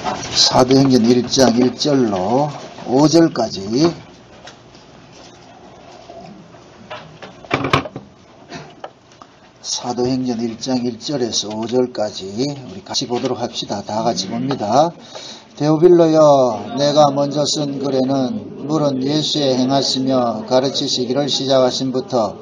사도행전 1장 1절로 5절까지 사도행전 1장 1절에서 5절까지 우리 같이 보도록 합시다. 다 같이 봅니다. 데오빌로여, 내가 먼저 쓴 글에는 물은 예수의 행하시며 가르치시기를 시작하신부터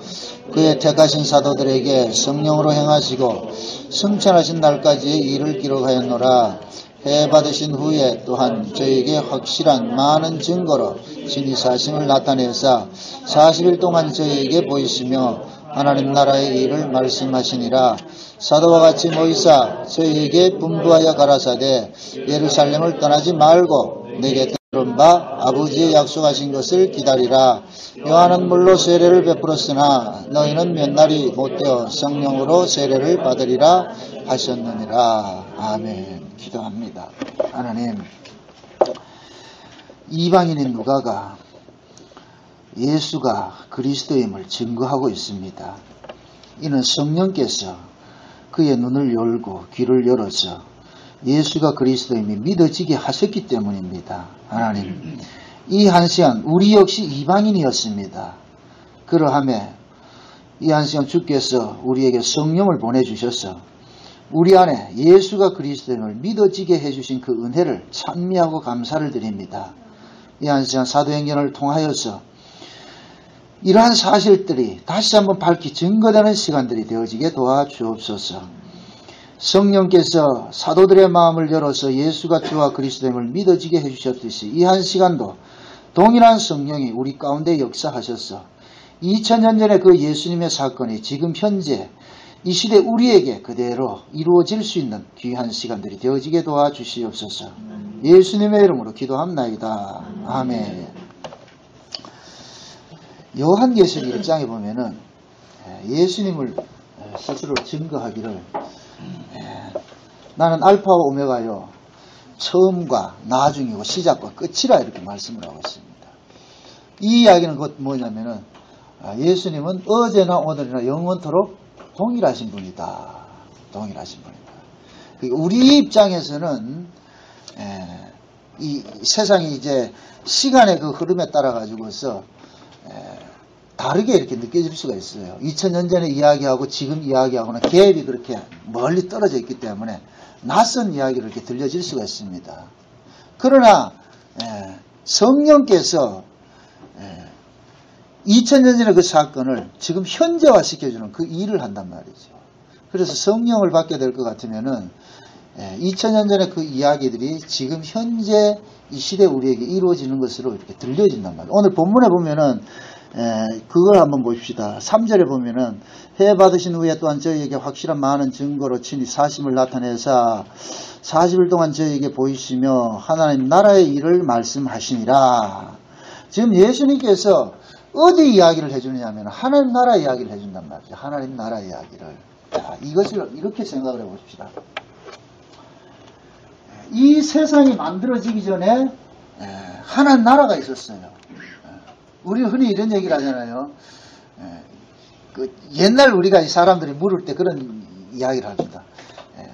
그의 택하신 사도들에게 성령으로 행하시고 승천하신 날까지의 일을 기록하였노라. 해 받으신 후에 또한 저에게 확실한 많은 증거로 진히 사심을 나타내사 40일 동안 저에게 보이시며 하나님 나라의 일을 말씀하시니라. 사도와 같이 모이사 저에게 분부하여 가라사대 예루살렘을 떠나지 말고 내게 들은 바 아버지의 약속하신 것을 기다리라. 요한은 물로 세례를 베풀었으나 너희는 몇 날이 못되어 성령으로 세례를 받으리라 하셨느니라. 아멘. 기도합니다. 하나님, 이방인인 누가가 예수가 그리스도임을 증거하고 있습니다. 이는 성령께서 그의 눈을 열고 귀를 열어서 예수가 그리스도임이 믿어지게 하셨기 때문입니다. 하나님, 이 한 시간 우리 역시 이방인이었습니다. 그러함에 이 한 시간 주께서 우리에게 성령을 보내주셔서 우리 안에 예수가 그리스도임을 믿어지게 해주신 그 은혜를 찬미하고 감사를 드립니다. 이 한 시간 사도행전을 통하여서 이러한 사실들이 다시 한번 밝히 증거되는 시간들이 되어지게 도와주옵소서. 성령께서 사도들의 마음을 열어서 예수가 주와 그리스도임을 믿어지게 해주셨듯이 이 한 시간도 동일한 성령이 우리 가운데 역사하셔서 2000년 전에 그 예수님의 사건이 지금 현재 이 시대 우리에게 그대로 이루어질 수 있는 귀한 시간들이 되어지게 도와주시옵소서. 예수님의 이름으로 기도합나이다. 아멘. 요한계시록 1장에 보면은 예수님을 스스로 증거하기를 나는 알파와 오메가요 처음과 나중이고 시작과 끝이라 이렇게 말씀을 하고 있습니다. 이 이야기는 곧 뭐냐면은 예수님은 어제나 오늘이나 영원토록 동일하신 분이다. 동일하신 분이다. 우리 입장에서는 이 세상이 이제 시간의 그 흐름에 따라 가지고서 다르게 이렇게 느껴질 수가 있어요. 2000년 전에 이야기하고 지금 이야기하고는 갭이 그렇게 멀리 떨어져 있기 때문에 낯선 이야기를 이렇게 들려질 수가 있습니다. 그러나 성령께서 2000년 전의 그 사건을 지금 현재화 시켜주는 그 일을 한단 말이죠. 그래서 성령을 받게 될 것 같으면은 2000년 전의 그 이야기들이 지금 현재 이 시대 우리에게 이루어지는 것으로 이렇게 들려진단 말이에요. 오늘 본문에 보면은 그걸 한번 보십시다. 3절에 보면은 해 받으신 후에 또한 저희에게 확실한 많은 증거로 친히 사심을 나타내사 40일 동안 저희에게 보이시며 하나님 나라의 일을 말씀하시니라. 지금 예수님께서 어디 이야기를 해주느냐 하면 하나님 나라 이야기를 해준단 말이죠. 하나님 나라 이야기를. 자, 이것을 이렇게 생각을 해봅시다. 이 세상이 만들어지기 전에 하나님 나라가 있었어요. 우리 흔히 이런 얘기를 하잖아요. 그 옛날 우리가 사람들이 물을 때 그런 이야기를 합니다.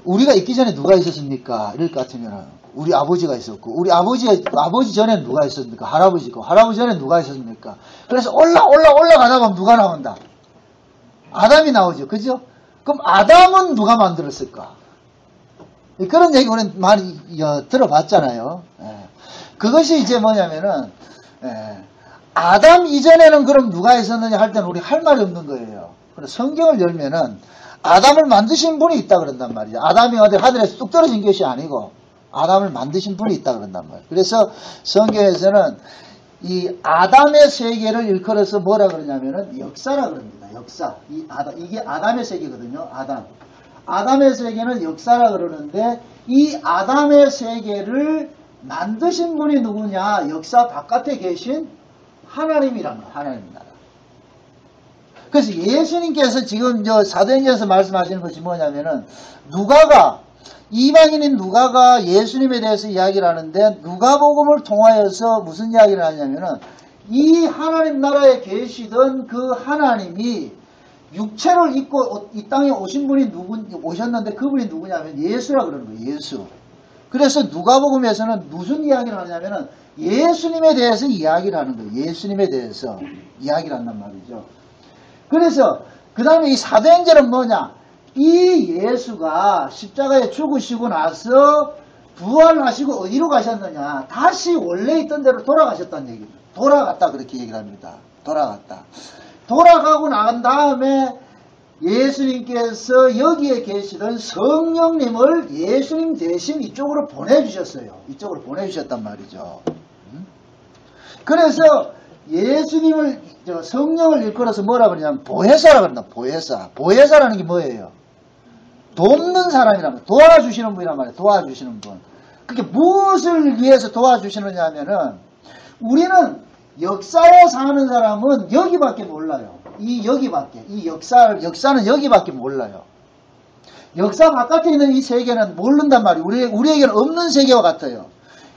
우리가 있기 전에 누가 있었습니까? 이럴 것 같으면 우리 아버지가 있었고 우리 아버지 전에는 누가 있었습니까? 할아버지고 할아버지 전에는 누가 있었습니까? 그래서 올라가다 보면 누가 나온다? 아담이 나오죠. 그죠? 그럼 아담은 누가 만들었을까? 그런 얘기 우리는 많이 들어봤잖아요. 그것이 이제 뭐냐면은 아담 이전에는 그럼 누가 있었느냐 할 때는 우리 할 말이 없는 거예요. 그래서 성경을 열면은 아담을 만드신 분이 있다 그런단 말이죠. 아담이 어디 하늘에서 뚝 떨어진 것이 아니고 아담을 만드신 분이 있다 그런단 말이에요. 그래서 성경에서는 이 아담의 세계를 일컬어서 뭐라 그러냐면은 역사라 그럽니다. 역사. 이게 아담의 세계거든요. 아담의 세계는 역사라 그러는데 이 아담의 세계를 만드신 분이 누구냐? 역사 바깥에 계신 하나님이란 거예요. 하나님 나라. 그래서 예수님께서 지금 사도행전에서 말씀하시는 것이 뭐냐면은 이방인인 누가가 예수님에 대해서 이야기를 하는데 누가복음을 통하여서 무슨 이야기를 하냐면은 이 하나님 나라에 계시던 그 하나님이 육체를 입고 이 땅에 오신 분이 오셨는데 그분이 누구냐면 예수라 그러는 거예요. 예수. 그래서 누가복음에서는 무슨 이야기를 하냐면은 예수님에 대해서 이야기를 하는 거예요. 예수님에 대해서 이야기를 한단 말이죠. 그래서 그 다음에 이 사도행전은 뭐냐? 이 예수가 십자가에 죽으시고 나서 부활하시고 어디로 가셨느냐? 다시 원래 있던 데로 돌아가셨다는 얘기입니다. 돌아갔다 그렇게 얘기를 합니다. 돌아갔다. 돌아가고 난 다음에 예수님께서 여기에 계시던 성령님을 예수님 대신 이쪽으로 보내주셨어요. 이쪽으로 보내주셨단 말이죠. 그래서 예수님을 성령을 일컬어서 뭐라 그러냐면 보혜사라 그런다. 보혜사. 보혜사라는 게 뭐예요? 돕는 사람이란 말이에요. 도와주시는 분이란 말이에요. 도와주시는 분. 그게 무엇을 위해서 도와주시느냐 하면은 우리는 역사에 사는 사람은 여기밖에 몰라요. 이 여기밖에. 이 역사는 여기밖에 몰라요. 역사 바깥에 있는 이 세계는 모른단 말이에요. 우리에게는 없는 세계와 같아요.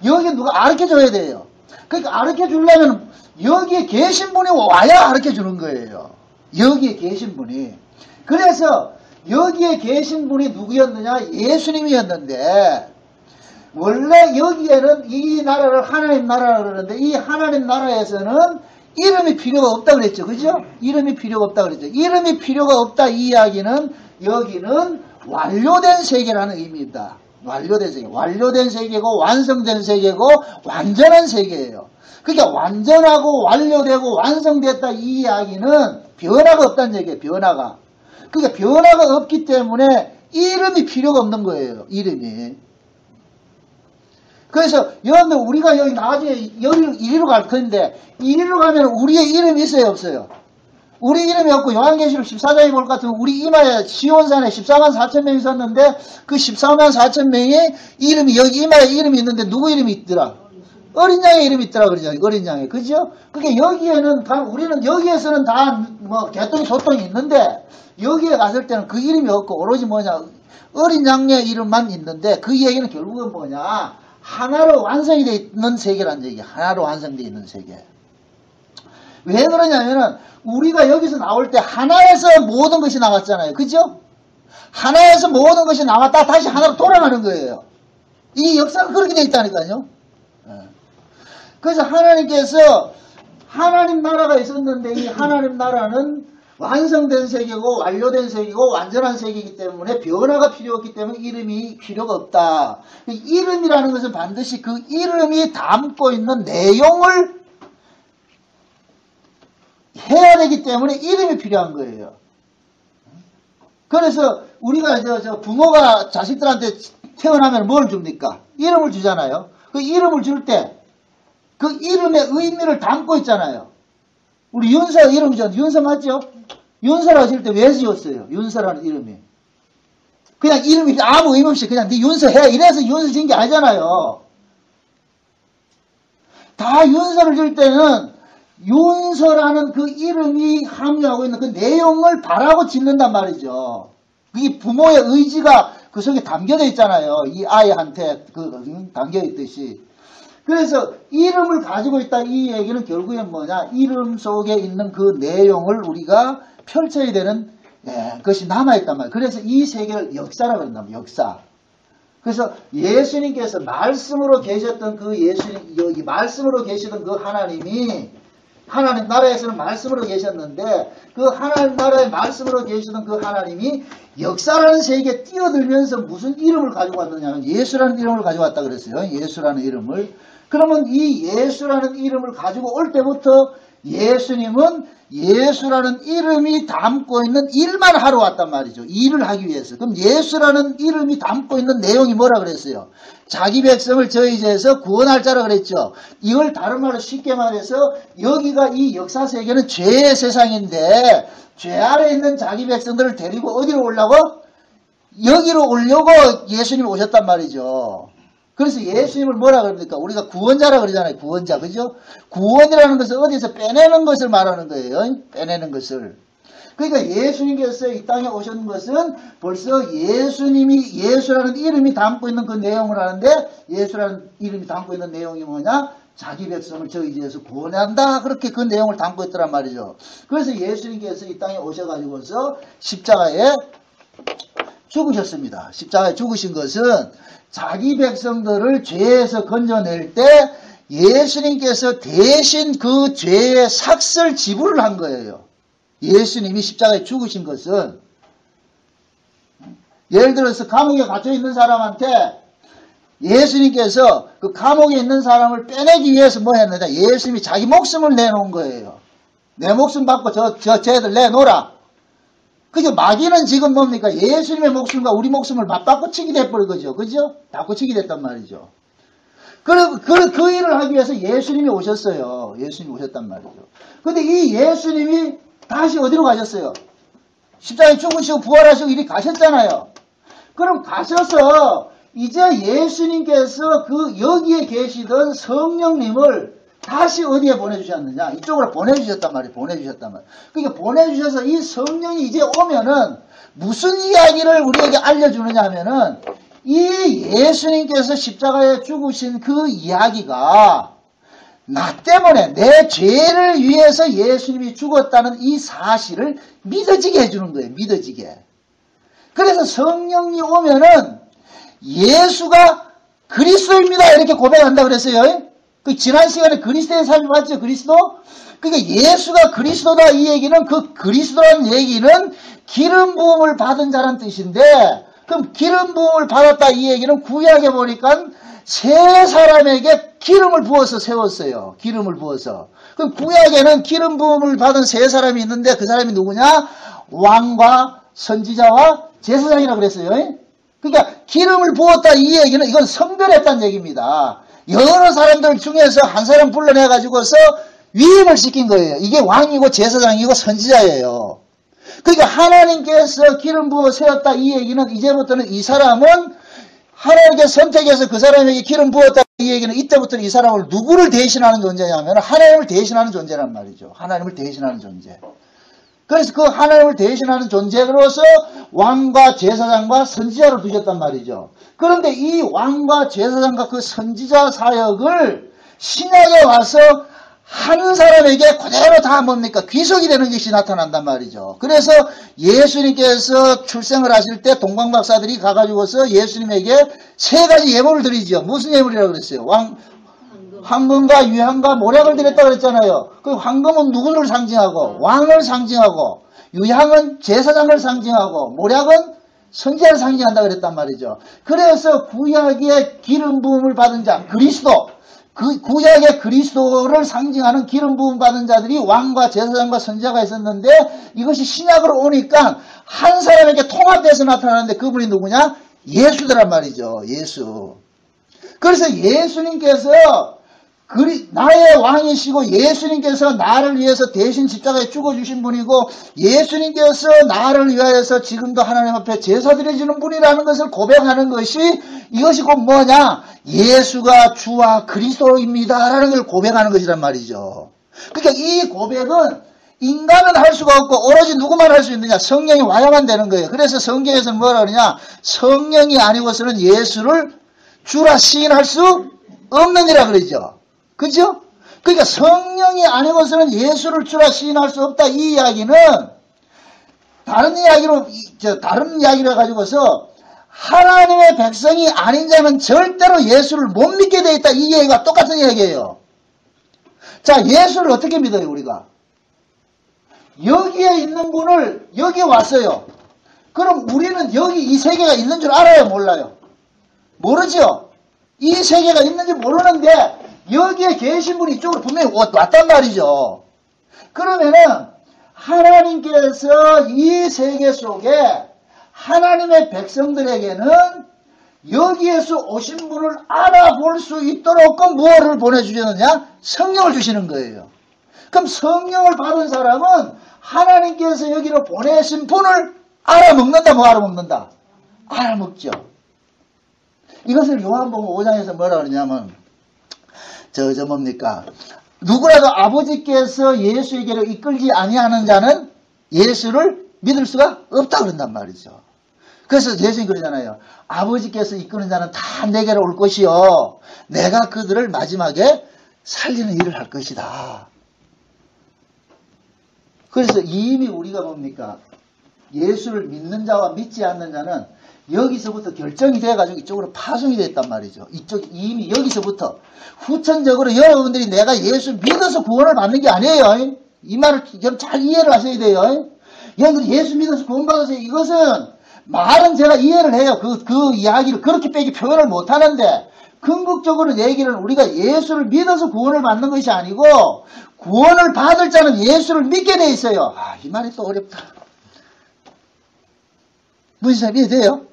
여기 누가 가르쳐 줘야 돼요. 그러니까 가르쳐 주려면 여기에 계신 분이 와야 가르쳐 주는 거예요. 여기에 계신 분이. 그래서 여기에 계신 분이 누구였느냐? 예수님이었는데 원래 여기에는 이 나라를 하나님 나라라고 그러는데 이 하나님 나라에서는 이름이 필요가 없다 그랬죠. 그죠? 이름이 필요가 없다 그랬죠. 이름이 필요가 없다 이 이야기는 여기는 완료된 세계라는 의미입니다. 완료된 세계. 완료된 세계고 완성된 세계고 완전한 세계예요. 그러니까 완전하고 완료되고 완성됐다 이 이야기는 변화가 없다는 얘기예요. 변화가. 그러니까 변화가 없기 때문에 이름이 필요가 없는 거예요. 이름이. 그래서 여러분들 우리가 여기 나중에 이리로 갈 텐데 이리로 가면 우리의 이름이 있어요 없어요? 우리 이름이 없고 요한계시록 14장에 볼 것 같으면 우리 이마에 시온산에 14만 4천 명이 있었는데 그 14만 4천 명의 이름이 여기 이마에 이름이 있는데 누구 이름이 있더라? 어린 양의 이름이 있더라 그러잖아요. 어린 양의. 그죠? 그게 여기에는 우리는 여기에서는 다 뭐 개똥이 소똥이 있는데 여기에 갔을 때는 그 이름이 없고 오로지 뭐냐 어린 양의 이름만 있는데 그 얘기는 결국은 뭐냐 하나로 완성이 되어 있는 세계라는 얘기야. 하나로 완성되어 있는 세계. 왜 그러냐면은 우리가 여기서 나올 때 하나에서 모든 것이 나왔잖아요. 그죠? 하나에서 모든 것이 나왔다 다시 하나로 돌아가는 거예요. 이 역사가 그렇게 되어 있다니까요. 그래서 하나님께서 하나님 나라가 있었는데 이 하나님 나라는 완성된 세계고 완료된 세계고 완전한 세계이기 때문에 변화가 필요 없기 때문에 이름이 필요가 없다. 이름이라는 것은 반드시 그 이름이 담고 있는 내용을 해야 되기 때문에 이름이 필요한 거예요. 그래서 우리가 부모가 자식들한테 태어나면 뭘 줍니까? 이름을 주잖아요. 그 이름을 줄 때 그 이름의 의미를 담고 있잖아요. 우리 윤서 이름이죠. 윤서 맞죠? 윤서라고 지을 때 왜 지었어요? 윤서라는 이름이. 그냥 이름이 아무 의미 없이 그냥 네 윤서 해. 이래서 윤서 지은 게 아니잖아요. 다 윤서를 지을 때는 윤서라는 그 이름이 함유하고 있는 그 내용을 바라고 짓는단 말이죠. 그게 부모의 의지가 그 속에 담겨져 있잖아요. 이 아이한테 담겨 있듯이. 그래서 이름을 가지고 있다 이 얘기는 결국엔 뭐냐 이름 속에 있는 그 내용을 우리가 펼쳐야 되는 것이 남아있단 말이에요. 그래서 이 세계를 역사라고 그런다면 역사. 그래서 예수님께서 말씀으로 계셨던 그 여기 말씀으로 계시던 그 하나님이 하나님 나라에서는 말씀으로 계셨는데 그 하나님 나라의 말씀으로 계시던 그 하나님이 역사라는 세계에 뛰어들면서 무슨 이름을 가지고 왔느냐 예수라는 이름을 가지고 왔다 그랬어요. 예수라는 이름을. 그러면 이 예수라는 이름을 가지고 올 때부터 예수님은 예수라는 이름이 담고 있는 일만 하러 왔단 말이죠. 일을 하기 위해서. 그럼 예수라는 이름이 담고 있는 내용이 뭐라 그랬어요? 자기 백성을 저희 죄에서 구원할 자라 그랬죠. 이걸 다른 말로 쉽게 말해서 여기가 이 역사 세계는 죄의 세상인데 죄 아래 있는 자기 백성들을 데리고 어디로 오려고? 여기로 오려고 예수님이 오셨단 말이죠. 그래서 예수님을 뭐라 그럽니까? 우리가 구원자라 그러잖아요. 구원자. 그죠? 구원이라는 것은 어디서 빼내는 것을 말하는 거예요. 빼내는 것을. 그러니까 예수님께서 이 땅에 오신 것은 벌써 예수님이 예수라는 이름이 담고 있는 그 내용을 하는데 예수라는 이름이 담고 있는 내용이 뭐냐? 자기 백성을 저희 죄에서 구원한다. 그렇게 그 내용을 담고 있더란 말이죠. 그래서 예수님께서 이 땅에 오셔가지고서 십자가에 죽으셨습니다. 십자가에 죽으신 것은 자기 백성들을 죄에서 건져낼 때 예수님께서 대신 그 죄의 삭슬 지불을 한 거예요. 예수님이 십자가에 죽으신 것은 예를 들어서 감옥에 갇혀 있는 사람한테 예수님께서 그 감옥에 있는 사람을 빼내기 위해서 뭐 했느냐, 예수님이 자기 목숨을 내놓은 거예요. 내 목숨 받고 쟤들 내놓으라. 그죠? 마귀는 지금 뭡니까? 예수님의 목숨과 우리 목숨을 맞바꾸치기 돼버린 거죠. 그죠? 바꾸치기 됐단 말이죠. 그 일을 하기 위해서 예수님이 오셨어요. 예수님이 오셨단 말이죠. 근데 이 예수님이 다시 어디로 가셨어요? 십자가에 죽으시고 부활하시고 이리 가셨잖아요. 그럼 가셔서 이제 예수님께서 그 여기에 계시던 성령님을 다시 어디에 보내주셨느냐? 이쪽으로 보내주셨단 말이에요. 보내주셨단 말이에요. 그러니까 보내주셔서 이 성령이 이제 오면은 무슨 이야기를 우리에게 알려주느냐 하면은 이 예수님께서 십자가에 죽으신 그 이야기가 나 때문에 내 죄를 위해서 예수님이 죽었다는 이 사실을 믿어지게 해주는 거예요. 믿어지게. 그래서 성령이 오면은 예수가 그리스도입니다. 이렇게 고백한다 그랬어요. 그 지난 시간에 그리스도의 삶이 맞죠? 그리스도? 그러니까 예수가 그리스도다 이 얘기는 그 그리스도라는 얘기는 기름 부음을 받은 자란 뜻인데 그럼 기름 부음을 받았다 이 얘기는 구약에 보니까 세 사람에게 기름을 부어서 세웠어요. 기름을 부어서. 그럼 구약에는 기름 부음을 받은 세 사람이 있는데 그 사람이 누구냐? 왕과 선지자와 제사장이라고 그랬어요. 그러니까 기름을 부었다 이 얘기는 이건 성별했다는 얘기입니다. 여러 사람들 중에서 한 사람 불러내가지고서 위임을 시킨 거예요. 이게 왕이고 제사장이고 선지자예요. 그러니까 하나님께서 기름 부어 세웠다 이 얘기는 이제부터는 이 사람은 하나님께 선택해서 그 사람에게 기름 부었다 이 얘기는 이때부터는 이 사람을 누구를 대신하는 존재냐면 하나님을 대신하는 존재란 말이죠. 하나님을 대신하는 존재. 그래서 그 하나님을 대신하는 존재로서 왕과 제사장과 선지자를 두셨단 말이죠. 그런데 이 왕과 제사장과 그 선지자 사역을 신약에 와서 한 사람에게 그대로 다 뭡니까? 귀속이 되는 것이 나타난단 말이죠. 그래서 예수님께서 출생을 하실 때 동방박사들이 가가지고서 예수님에게 세 가지 예물을 드리죠. 무슨 예물이라고 그랬어요? 황금과 유향과 모략을 드렸다고 그랬잖아요. 그 황금은 누구를 상징하고 왕을 상징하고 유향은 제사장을 상징하고 모략은 선지자를 상징한다고 그랬단 말이죠. 그래서 구약의 기름 부음을 받은 자 그리스도 그 구약의 그리스도를 상징하는 기름 부음 받은 자들이 왕과 제사장과 선지자가 있었는데 이것이 신약으로 오니까 한 사람에게 통합돼서 나타나는데 그분이 누구냐? 예수더란 말이죠. 예수. 그래서 예수님께서 나의 왕이시고 예수님께서 나를 위해서 대신 십자가에 죽어주신 분이고 예수님께서 나를 위하여서 지금도 하나님 앞에 제사 드려지는 분이라는 것을 고백하는 것이 이것이 곧 뭐냐? 예수가 주와 그리스도입니다 라는 걸 고백하는 것이란 말이죠. 그러니까 이 고백은 인간은 할 수가 없고 오로지 누구만 할 수 있느냐? 성령이 와야만 되는 거예요. 그래서 성경에서는 뭐라 그러냐? 성령이 아니고서는 예수를 주라 시인할 수 없느니라 그러죠. 그죠? 그러니까 성령이 아니고서는 예수를 주라 시인할 수 없다 이 이야기는 다른 이야기로 가지고서 하나님의 백성이 아닌 자는 절대로 예수를 못 믿게 돼 있다 이 얘기가 똑같은 이야기예요. 자, 예수를 어떻게 믿어요 우리가? 여기에 있는 분을 여기 왔어요. 그럼 우리는 여기 이 세계가 있는 줄 알아요 몰라요? 모르죠? 이 세계가 있는지 모르는데 여기에 계신 분이 이쪽으로 분명히 왔단 말이죠. 그러면은 하나님께서 이 세계 속에 하나님의 백성들에게는 여기에서 오신 분을 알아볼 수 있도록 무엇을 보내주셨느냐? 성령을 주시는 거예요. 그럼 성령을 받은 사람은 하나님께서 여기로 보내신 분을 알아먹는다 뭐 알아먹는다? 알아먹죠. 이것을 요한복음 5장에서 뭐라 그러냐면 뭡니까? 누구라도 아버지께서 예수에게로 이끌지 아니하는 자는 예수를 믿을 수가 없다 그런단 말이죠. 그래서 예수님 그러잖아요. 아버지께서 이끄는 자는 다 내게로 올 것이요. 내가 그들을 마지막에 살리는 일을 할 것이다. 그래서 이미 우리가 뭡니까? 예수를 믿는 자와 믿지 않는 자는 여기서부터 결정이 돼가지고 이쪽으로 파송이 됐단 말이죠. 이미 여기서부터 후천적으로 여러분들이 내가 예수 믿어서 구원을 받는 게 아니에요. 이 말을 잘 이해를 하셔야 돼요. 여러분들이 예수 믿어서 구원받으세요. 이것은 말은 제가 이해를 해요. 그 이야기를 그렇게 빼기 표현을 못 하는데, 궁극적으로 얘기는 우리가 예수를 믿어서 구원을 받는 것이 아니고, 구원을 받을 자는 예수를 믿게 돼 있어요. 이 말이 또 어렵다. 무슨 잘 이해돼요?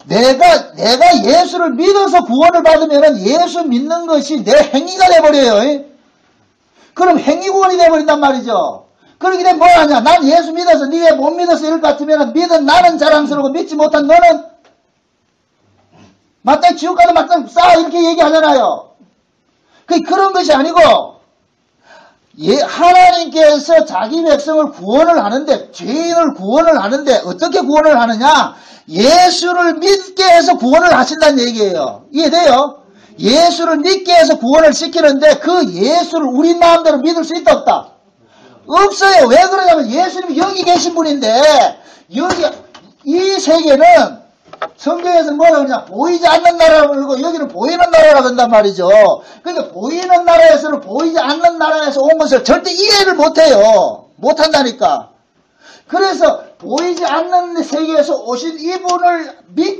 내가 예수를 믿어서 구원을 받으면 예수 믿는 것이 내 행위가 돼버려요. 그럼 행위 구원이 돼버린단 말이죠. 그러게 되면 뭐 하냐? 난 예수 믿어서 니 왜 못 믿어서 이럴 것 같으면 믿은 나는 자랑스러우고 믿지 못한 너는 마땅히 지옥 가도 마땅히 싸 이렇게 얘기하잖아요. 그런 것이 아니고 하나님께서 자기 백성을 구원을 하는데, 죄인을 구원을 하는데 어떻게 구원을 하느냐? 예수를 믿게 해서 구원을 하신다는 얘기예요. 이해돼요? 예수를 믿게 해서 구원을 시키는데 그 예수를 우리 마음대로 믿을 수 있다 없다? 없어요. 왜 그러냐면 예수님이 여기 계신 분인데, 여기 이 세계는 성경에서 뭐라 그러냐? 보이지 않는 나라라고 그러고 여기는 보이는 나라라고 한단 말이죠. 그러니까 보이는 나라에서는 보이지 않는 나라에서 온 것을 절대 이해를 못해요. 못한다니까. 그래서 보이지 않는 세계에서 오신 이분을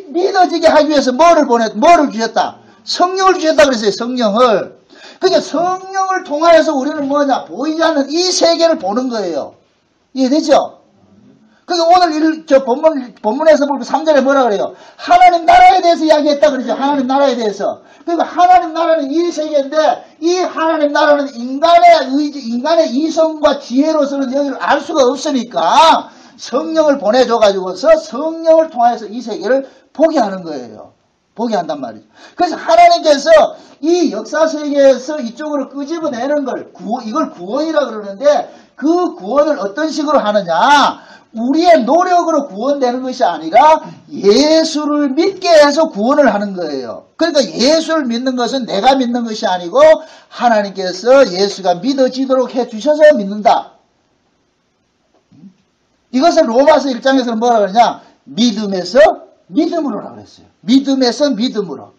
믿어지게 하기 위해서 뭐를 주셨다? 성령을 주셨다 그랬어요. 성령을. 그러니까 성령을 통하여서 우리는 뭐냐? 보이지 않는 이 세계를 보는 거예요. 이해되죠? 그러니까 오늘 본문에서 보면 3절에 뭐라 그래요? 하나님 나라에 대해서 이야기했다 그러죠. 하나님 나라에 대해서. 그러니까 하나님 나라는 이 세계인데, 이 하나님 나라는 인간의 의지, 인간의 이성과 지혜로서는 여기를 알 수가 없으니까 성령을 보내줘가지고서 성령을 통해서 이 세계를 보게 하는 거예요. 보게 한단 말이죠. 그래서 하나님께서 이 역사 세계에서 이쪽으로 끄집어내는 걸, 이걸 구원이라 그러는데, 그 구원을 어떤 식으로 하느냐? 우리의 노력으로 구원되는 것이 아니라 예수를 믿게 해서 구원을 하는 거예요. 그러니까 예수를 믿는 것은 내가 믿는 것이 아니고 하나님께서 예수가 믿어지도록 해주셔서 믿는다. 이것을 로마서 1장에서는 뭐라 그러냐? 믿음에서 믿음으로라고 그랬어요. 믿음에서 믿음으로.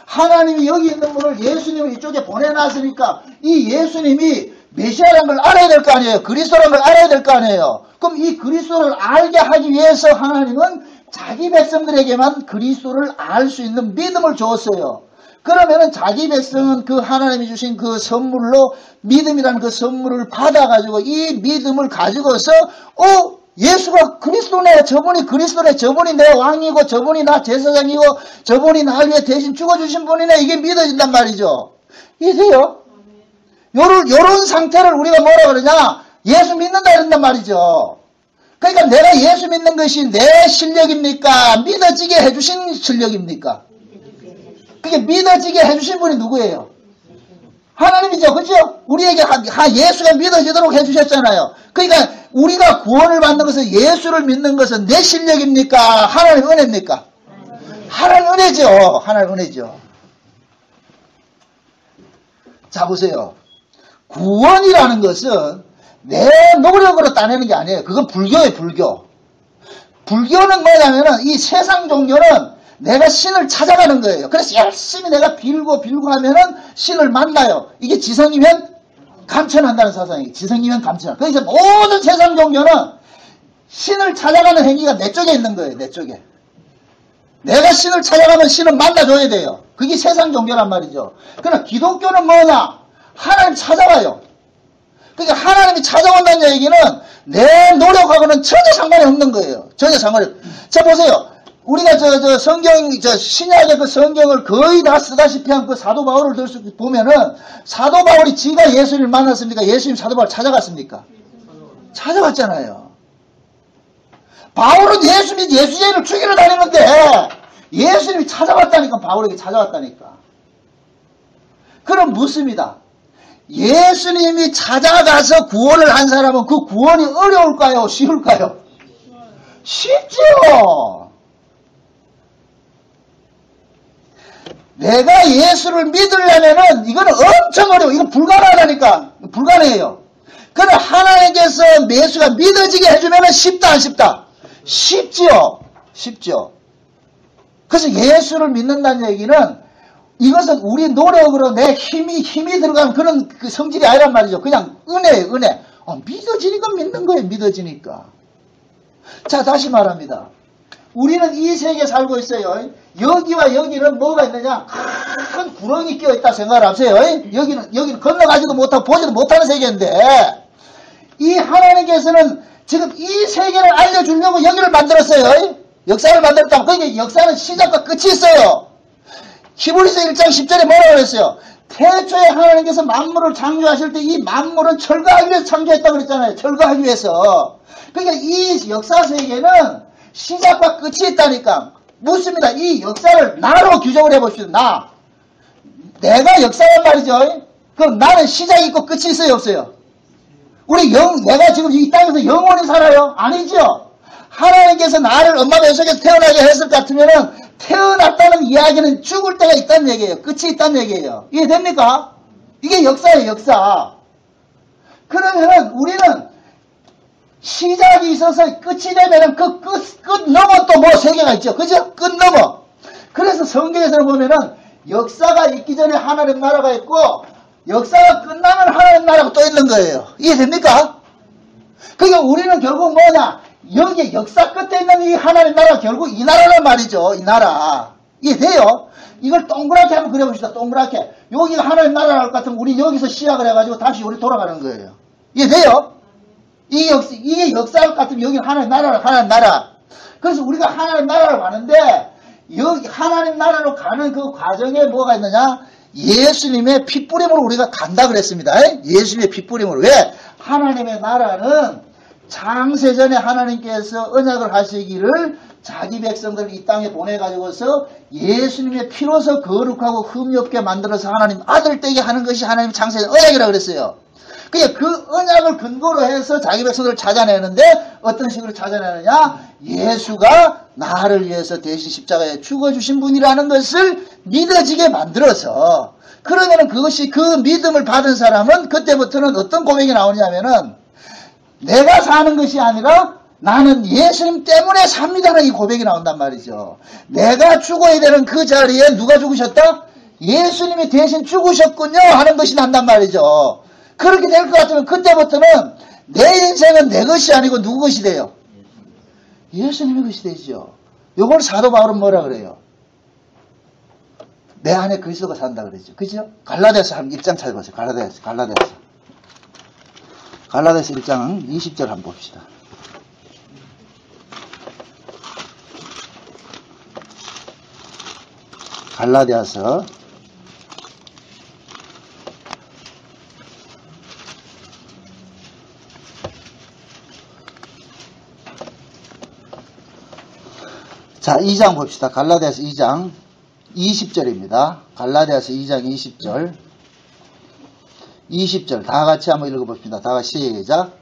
하나님이 여기 있는 분을 예수님을 이쪽에 보내놨으니까 이 예수님이 메시아라는 걸 알아야 될 거 아니에요. 그리스도라는 걸 알아야 될 거 아니에요. 그럼 이 그리스도를 알게 하기 위해서 하나님은 자기 백성들에게만 그리스도를 알 수 있는 믿음을 주었어요. 그러면은 자기 백성은 그 하나님이 주신 그 선물로 믿음이라는 그 선물을 받아가지고 이 믿음을 가지고서 예수가 그리스도네, 저분이 그리스도네, 저분이 내 왕이고 저분이 나 제사장이고 저분이 나를 위해 대신 죽어주신 분이네, 이게 믿어진단 말이죠. 이해돼요? 요런 상태를 우리가 뭐라 그러냐? 예수 믿는다 이런단 말이죠. 그러니까 내가 예수 믿는 것이 내 실력입니까? 믿어지게 해주신 실력입니까? 그게 믿어지게 해주신 분이 누구예요? 하나님이죠. 그죠? 우리에게 예수가 믿어지도록 해주셨잖아요. 그러니까 우리가 구원을 받는 것은, 예수를 믿는 것은 내 실력입니까? 하나님 은혜입니까? 하나님 은혜죠. 하나님 은혜죠. 자, 보세요. 구원이라는 것은 내 노력으로 따내는 게 아니에요. 그건 불교예요, 불교. 불교는 뭐냐면은 이 세상 종교는 내가 신을 찾아가는 거예요. 그래서 열심히 내가 빌고 하면은 신을 만나요. 이게 지성이면 감천한다는 사상이에요. 지성이면 감천. 그래서 모든 세상 종교는 신을 찾아가는 행위가 내 쪽에 있는 거예요. 내 쪽에. 내가 신을 찾아가면 신을 만나줘야 돼요. 그게 세상 종교란 말이죠. 그러나 기독교는 뭐냐? 하나님 찾아가요. 그러니까 하나님이 찾아온다는 얘기는 내 노력하고는 전혀 상관이 없는 거예요. 전혀 상관이 없어요. 자, 보세요. 우리가 신약의 그 성경을 거의 다 쓰다시피 한 그 사도 바울을 보면은, 사도 바울이 지가 예수님을 만났습니까? 예수님 사도 바울 찾아갔습니까? 찾아갔잖아요. 바울은 예수님을 죽이러 다니는데, 예수님이 찾아왔다니까, 바울에게 찾아왔다니까. 그럼 묻습니다. 예수님이 찾아가서 구원을 한 사람은 그 구원이 어려울까요? 쉬울까요? 쉽죠. 내가 예수를 믿으려면은 이거는 엄청 어려워. 이거 불가능하다니까. 불가능해요. 그러나 하나님께서 예수가 믿어지게 해주면은 쉽다, 안 쉽다? 쉽지요. 쉽죠. 그래서 예수를 믿는다는 얘기는 이것은 우리 노력으로 내 힘이 들어가는 그런 그 성질이 아니란 말이죠. 그냥 은혜예요, 은혜. 믿어지니까 믿는 거예요, 믿어지니까. 자, 다시 말합니다. 우리는 이 세계에 살고 있어요. 여기와 여기는 뭐가 있느냐? 큰 구렁이 끼어있다 생각을 하세요. 여기는 건너가지도 못하고 보지도 못하는 세계인데, 이 하나님께서는 지금 이 세계를 알려주려고 여기를 만들었어요. 역사를 만들었다고. 그러니까 역사는 시작과 끝이 있어요. 히브리서 1장 10절에 뭐라고 그랬어요? 태초에 하나님께서 만물을 창조하실 때 이 만물은 철거하기 위해서 창조했다고 그랬잖아요. 철거하기 위해서. 그러니까 이 역사 세계는 시작과 끝이 있다니까. 묻습니다. 이 역사를 나로 규정을 해봅시다. 나. 내가 역사란 말이죠. 그럼 나는 시작이 있고 끝이 있어요, 없어요? 내가 지금 이 땅에서 영원히 살아요? 아니죠. 하나님께서 나를 엄마 뱃속에서 태어나게 했을 것 같으면은 태어났다는 이야기는 죽을 때가 있다는 얘기예요. 끝이 있다는 얘기예요. 이해됩니까? 이게 역사예요, 역사. 그러면은 우리는 시작이 있어서 끝이 되면은 그 끝 넘어 또 뭐 세계가 있죠. 그죠? 끝 넘어. 그래서 성경에서 보면은 역사가 있기 전에 하나님 나라가 있고 역사가 끝나면 하나님 나라가 또 있는 거예요. 이해됩니까? 그러니까 우리는 결국 뭐냐? 여기 역사 끝에 있는 이 하나님 나라가 결국 이 나라란 말이죠. 이 나라. 이해돼요? 이걸 동그랗게 한번 그려봅시다. 동그랗게. 여기가 하나님 나라랄 것 같으면 우리 여기서 시작을 해가지고 다시 우리 돌아가는 거예요. 이해돼요? 이게 역사할 것 같으면 여기는 하나님 나라라, 하나님 나라. 그래서 우리가 하나님 나라로 가는데, 여기 하나님 나라로 가는 그 과정에 뭐가 있느냐? 예수님의 핏부림으로 우리가 간다 그랬습니다. 예수님의 핏부림으로. 왜? 하나님의 나라는 창세전에 하나님께서 언약을 하시기를 자기 백성들을 이 땅에 보내가지고서 예수님의 피로서 거룩하고 흠이 없게 만들어서 하나님 아들 되게 하는 것이 하나님 창세전 언약이라고 그랬어요. 그러니까 그 언약을 근거로 해서 자기 백성들을 찾아내는데 어떤 식으로 찾아내느냐? 예수가 나를 위해서 대신 십자가에 죽어주신 분이라는 것을 믿어지게 만들어서, 그러면은 그것이 그 믿음을 받은 사람은 그때부터는 어떤 고백이 나오냐면은 내가 사는 것이 아니라 나는 예수님 때문에 삽니다라는 이 고백이 나온단 말이죠. 내가 죽어야 되는 그 자리에 누가 죽으셨다? 예수님이 대신 죽으셨군요 하는 것이 난단 말이죠. 그렇게 될 것 같으면 그때부터는 내 인생은 내 것이 아니고 누구 것이 돼요? 예수님의 것이 되죠. 요걸 사도 바울은 뭐라 그래요? 내 안에 그리스도가 산다 그랬죠. 그죠? 갈라디아서 한 1장 찾아보세요. 갈라디아서 1장 20절 한번 봅시다. 갈라디아서 자, 2장 봅시다. 갈라디아서 2장 20절입니다. 갈라디아서 2장 20절. 20절 다 같이 한번 읽어봅시다. 다 같이 시작.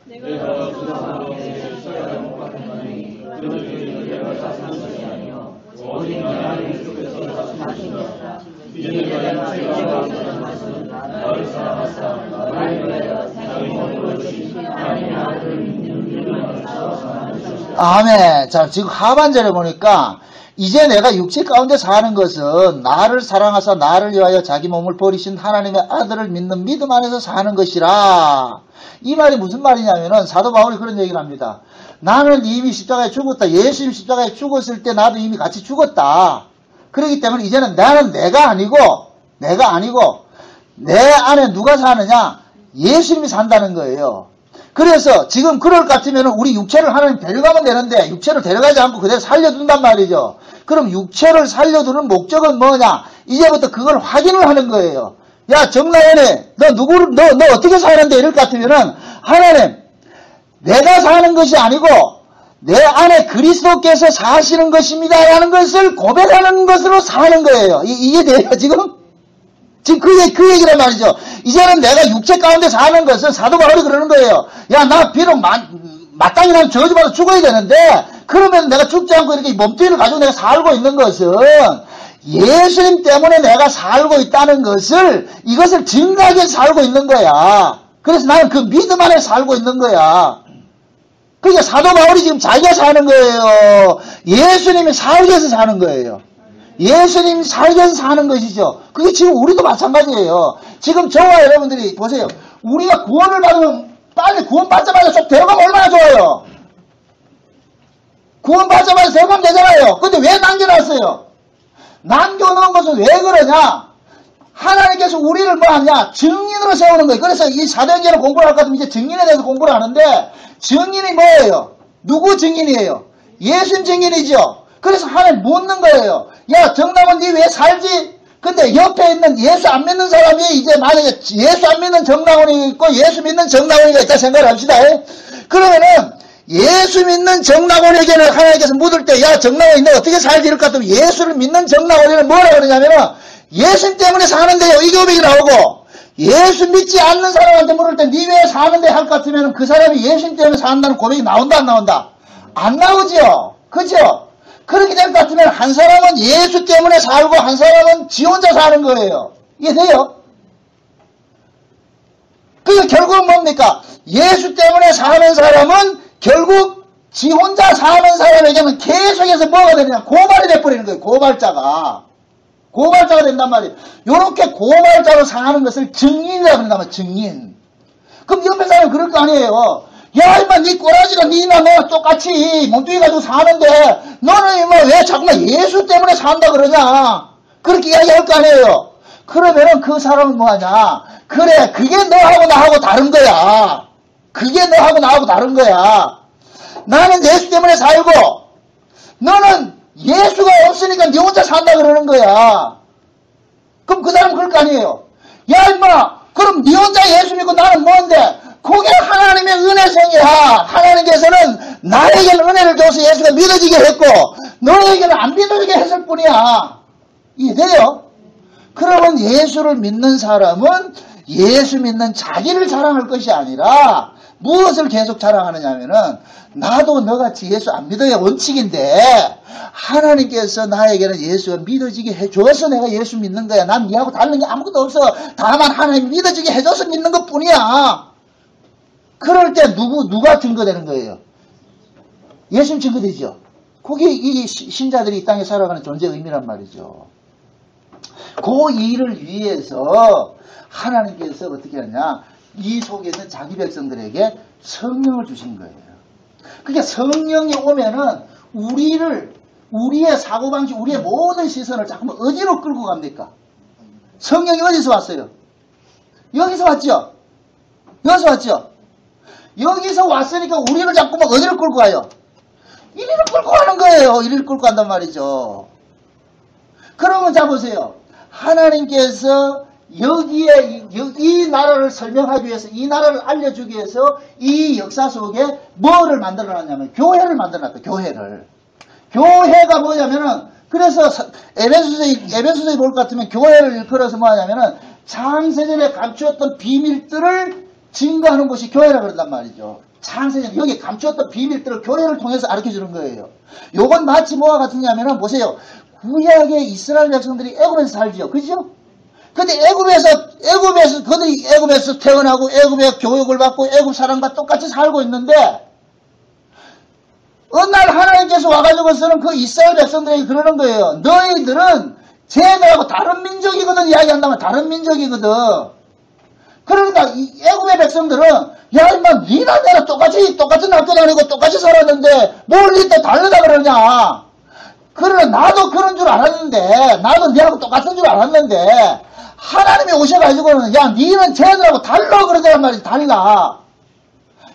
아멘. 자, 지금 하반절에 보니까 이제 내가 육체 가운데 사는 것은 나를 사랑하사 나를 위하여 자기 몸을 버리신 하나님의 아들을 믿는 믿음 안에서 사는 것이라. 이 말이 무슨 말이냐면은 사도 바울이 그런 얘기를 합니다. 나는 이미 십자가에 죽었다. 예수님 십자가에 죽었을 때 나도 이미 같이 죽었다. 그렇기 때문에 이제는 나는 내가 아니고 내 안에 누가 사느냐? 예수님이 산다는 거예요. 그래서 지금 그럴 것 같으면 우리 육체를 하나님 데려가면 되는데 육체를 데려가지 않고 그대로 살려둔단 말이죠. 그럼 육체를 살려두는 목적은 뭐냐? 이제부터 그걸 확인을 하는 거예요. 야, 정나연이 너 어떻게 사는데? 이럴 것 같으면은 하나님, 내가 사는 것이 아니고 내 안에 그리스도께서 사시는 것입니다 라는 것을 고백하는 것으로 사는 거예요. 이게 돼요 지금 그 얘기란 말이죠. 이제는 내가 육체 가운데 사는 것은 사도 바울이 그러는 거예요. 야, 나 비록 마땅히 난 저주받아 죽어야 되는데 그러면 내가 죽지 않고 이렇게 몸뚱이를 가지고 내가 살고 있는 것은 예수님 때문에 내가 살고 있다는 것을 이것을 증거하게 살고 있는 거야. 그래서 나는 그 믿음 안에 살고 있는 거야. 그러니까 사도 바울이 지금 자기가 사는 거예요. 예수님이 살기 위해서 사는 거예요. 예수님이 살기 위해서 사는 것이죠. 그게 지금 우리도 마찬가지예요. 지금 저와 여러분들이 보세요. 우리가 구원을 받으면 빨리 구원받자마자 쏙 데려가면 얼마나 좋아요. 구원받자마자 데려가면 되잖아요. 근데 왜 남겨놨어요? 남겨놓은 것은 왜 그러냐? 하나님께서 우리를 뭐 하냐? 증인으로 세우는 거예요. 그래서 이 사도행전을 공부를 할 것 같으면 이제 증인에 대해서 공부를 하는데, 증인이 뭐예요? 누구 증인이에요? 예수님 증인이죠. 그래서 하나님 묻는 거예요. 야, 정남은 니 왜 살지? 근데 옆에 있는 예수 안 믿는 사람이 이제 만약에 예수 안 믿는 정남원이 있고 예수 믿는 정남원이가 있다 생각을 합시다. 그러면은 예수 믿는 정남원에게는 하나님께서 묻을 때, 야, 정남원이 너 어떻게 살지? 이럴 것 같으면 예수를 믿는 정남원에는 뭐라 그러냐면은 예수 때문에 사는데요. 이 고백이 나오고, 예수 믿지 않는 사람한테 물을 때 니 왜 사는데 할 것 같으면 그 사람이 예수 때문에 산다는 고백이 나온다 안 나온다? 안 나오죠. 그죠? 그렇게 될 것 같으면 한 사람은 예수 때문에 살고 한 사람은 지 혼자 사는 거예요. 이해돼요? 그게 결국은 뭡니까? 예수 때문에 사는 사람은 결국 지 혼자 사는 사람에게는 계속해서 뭐가 되냐? 고발이 돼버리는 거예요. 고발자가 된단 말이에요. 요렇게 고발자로 사는 것을 증인이라고 한단 말이에요. 증인. 그럼 옆에 사람은 그럴 거 아니에요. 야, 임마, 니 꼬라지가 니나 너 똑같이 몸뚱이 가지고 사는데, 너는 임마 왜 자꾸만 예수 때문에 산다 그러냐? 그렇게 이야기할 거 아니에요. 그러면은 그 사람은 뭐 하냐? 그래, 그게 너하고 나하고 다른 거야. 그게 너하고 나하고 다른 거야. 나는 예수 때문에 살고, 너는 예수가 없으니까 니 혼자 산다 그러는 거야. 그럼 그 사람은 그럴 거 아니에요. 야, 임마, 그럼 니 혼자 예수 믿고 나는 뭔데? 그게 하나님의 은혜성이야. 하나님께서는 나에게는 은혜를 줘서 예수가 믿어지게 했고 너에게는 안 믿어지게 했을 뿐이야. 이해돼요? 그러면 예수를 믿는 사람은 예수 믿는 자기를 자랑할 것이 아니라 무엇을 계속 자랑하느냐 하면은 나도 너같이 예수 안 믿어야 원칙인데 하나님께서 나에게는 예수가 믿어지게 해줘서 내가 예수 믿는 거야. 난 니하고 다른 게 아무것도 없어. 다만 하나님 믿어지게 해줘서 믿는 것 뿐이야. 그럴 때 누가 증거되는 거예요? 예수님 증거되죠. 그게 이 신자들이 이 땅에 살아가는 존재의 의미란 말이죠. 그 일을 위해서 하나님께서 어떻게 하냐? 이 속에 있는 자기 백성들에게 성령을 주신 거예요. 그러니까 성령이 오면은 우리의 사고방식, 우리의 모든 시선을 자꾸만 어디로 끌고 갑니까? 성령이 어디서 왔어요? 여기서 왔죠? 여기서 왔죠? 여기서 왔으니까 우리를 자꾸만 어디로 끌고 가요? 이리로 끌고 가는 거예요. 이리로 끌고 간단 말이죠. 그러면 자 보세요. 하나님께서 여기에 이 나라를 설명하기 위해서, 이 나라를 알려주기 위해서 이 역사 속에 뭐를 만들어놨냐면 교회를 만들어놨다. 교회가 뭐냐면은, 그래서 에베소서에 볼 것 같으면 교회를 일컬어서 뭐하냐면은 창세전에 감추었던 비밀들을 증거하는 것이 교회라 그런단 말이죠. 창세전 여기 감추었던 비밀들을 교회를 통해서 가르쳐주는 거예요. 요건 마치 뭐와 같으냐면은 보세요. 구약의 이스라엘 백성들이 애굽에서 살지요. 그죠? 근데 그들이 애굽에서 태어나고 애굽의 교육을 받고 애굽 사람과 똑같이 살고 있는데 어느 날 하나님께서 와가지고서는 그 이스라엘 백성들에게 그러는 거예요. 너희들은 쟤들하고 다른 민족이거든. 이야기한다면 다른 민족이거든. 그러니까 이 애굽의 백성들은 야 임마 니나 내가 똑같은 학교 다니고 똑같이 살았는데 뭘 니또 다르다 그러냐. 그러나 나도 그런 줄 알았는데 나도 니하고 똑같은 줄 알았는데 하나님이 오셔가지고는 야 니는 쟤들하고 달라 그러더란 말이지. 달라.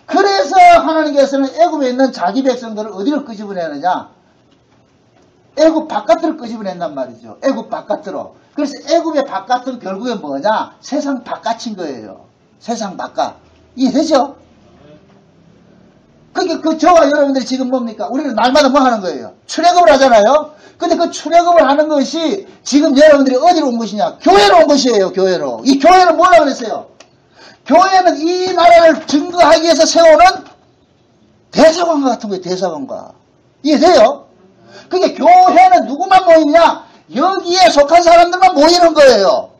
그래서 하나님께서는 애굽에 있는 자기 백성들을 어디로 끄집어내느냐. 애굽 바깥으로 끄집어낸단 말이죠. 애굽 바깥으로. 그래서 애굽의 바깥은 결국엔 뭐냐? 세상 바깥인 거예요. 세상 바깥. 이해되죠? 그러니까 저와 여러분들이 지금 뭡니까? 우리는 날마다 뭐 하는 거예요? 출애굽을 하잖아요? 근데 그 출애굽을 하는 것이 지금 여러분들이 어디로 온 것이냐? 교회로 온 것이에요. 교회로. 이 교회는 뭐라고 그랬어요? 교회는 이 나라를 증거하기 위해서 세우는 대사관과 같은 거예요. 대사관과. 이해돼요? 그게 교회는 누구만 모이냐? 여기에 속한 사람들만 모이는 거예요.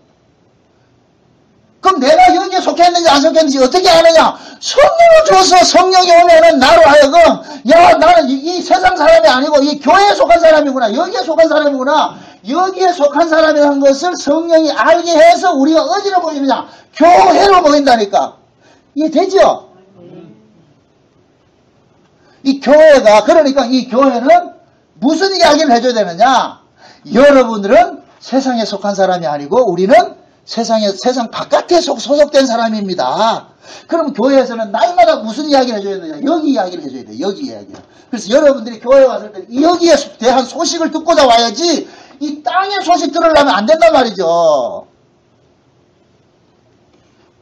그 그럼 내가 여기에 속했는지 안 속했는지 어떻게 아느냐? 성령을 줘서 성령이 오면은 나로 하여금 야 나는 이 세상 사람이 아니고 이 교회에 속한 사람이구나. 여기에 속한 사람이구나. 여기에 속한 사람이라는 것을 성령이 알게 해서 우리가 어디로 보이느냐? 교회로 보인다니까. 이해 되죠? 이 교회가 그러니까 이 교회는 무슨 이야기를 해줘야 되느냐? 여러분들은 세상에 속한 사람이 아니고 우리는 세상 바깥에 소속된 사람입니다. 그럼 교회에서는 날마다 무슨 이야기를 해줘야 되냐? 여기 이야기를 해줘야 돼요. 여기 이야기를. 그래서 여러분들이 교회에 왔을 때 여기에 대한 소식을 듣고자 와야지 이 땅의 소식 들으려면 안 된단 말이죠.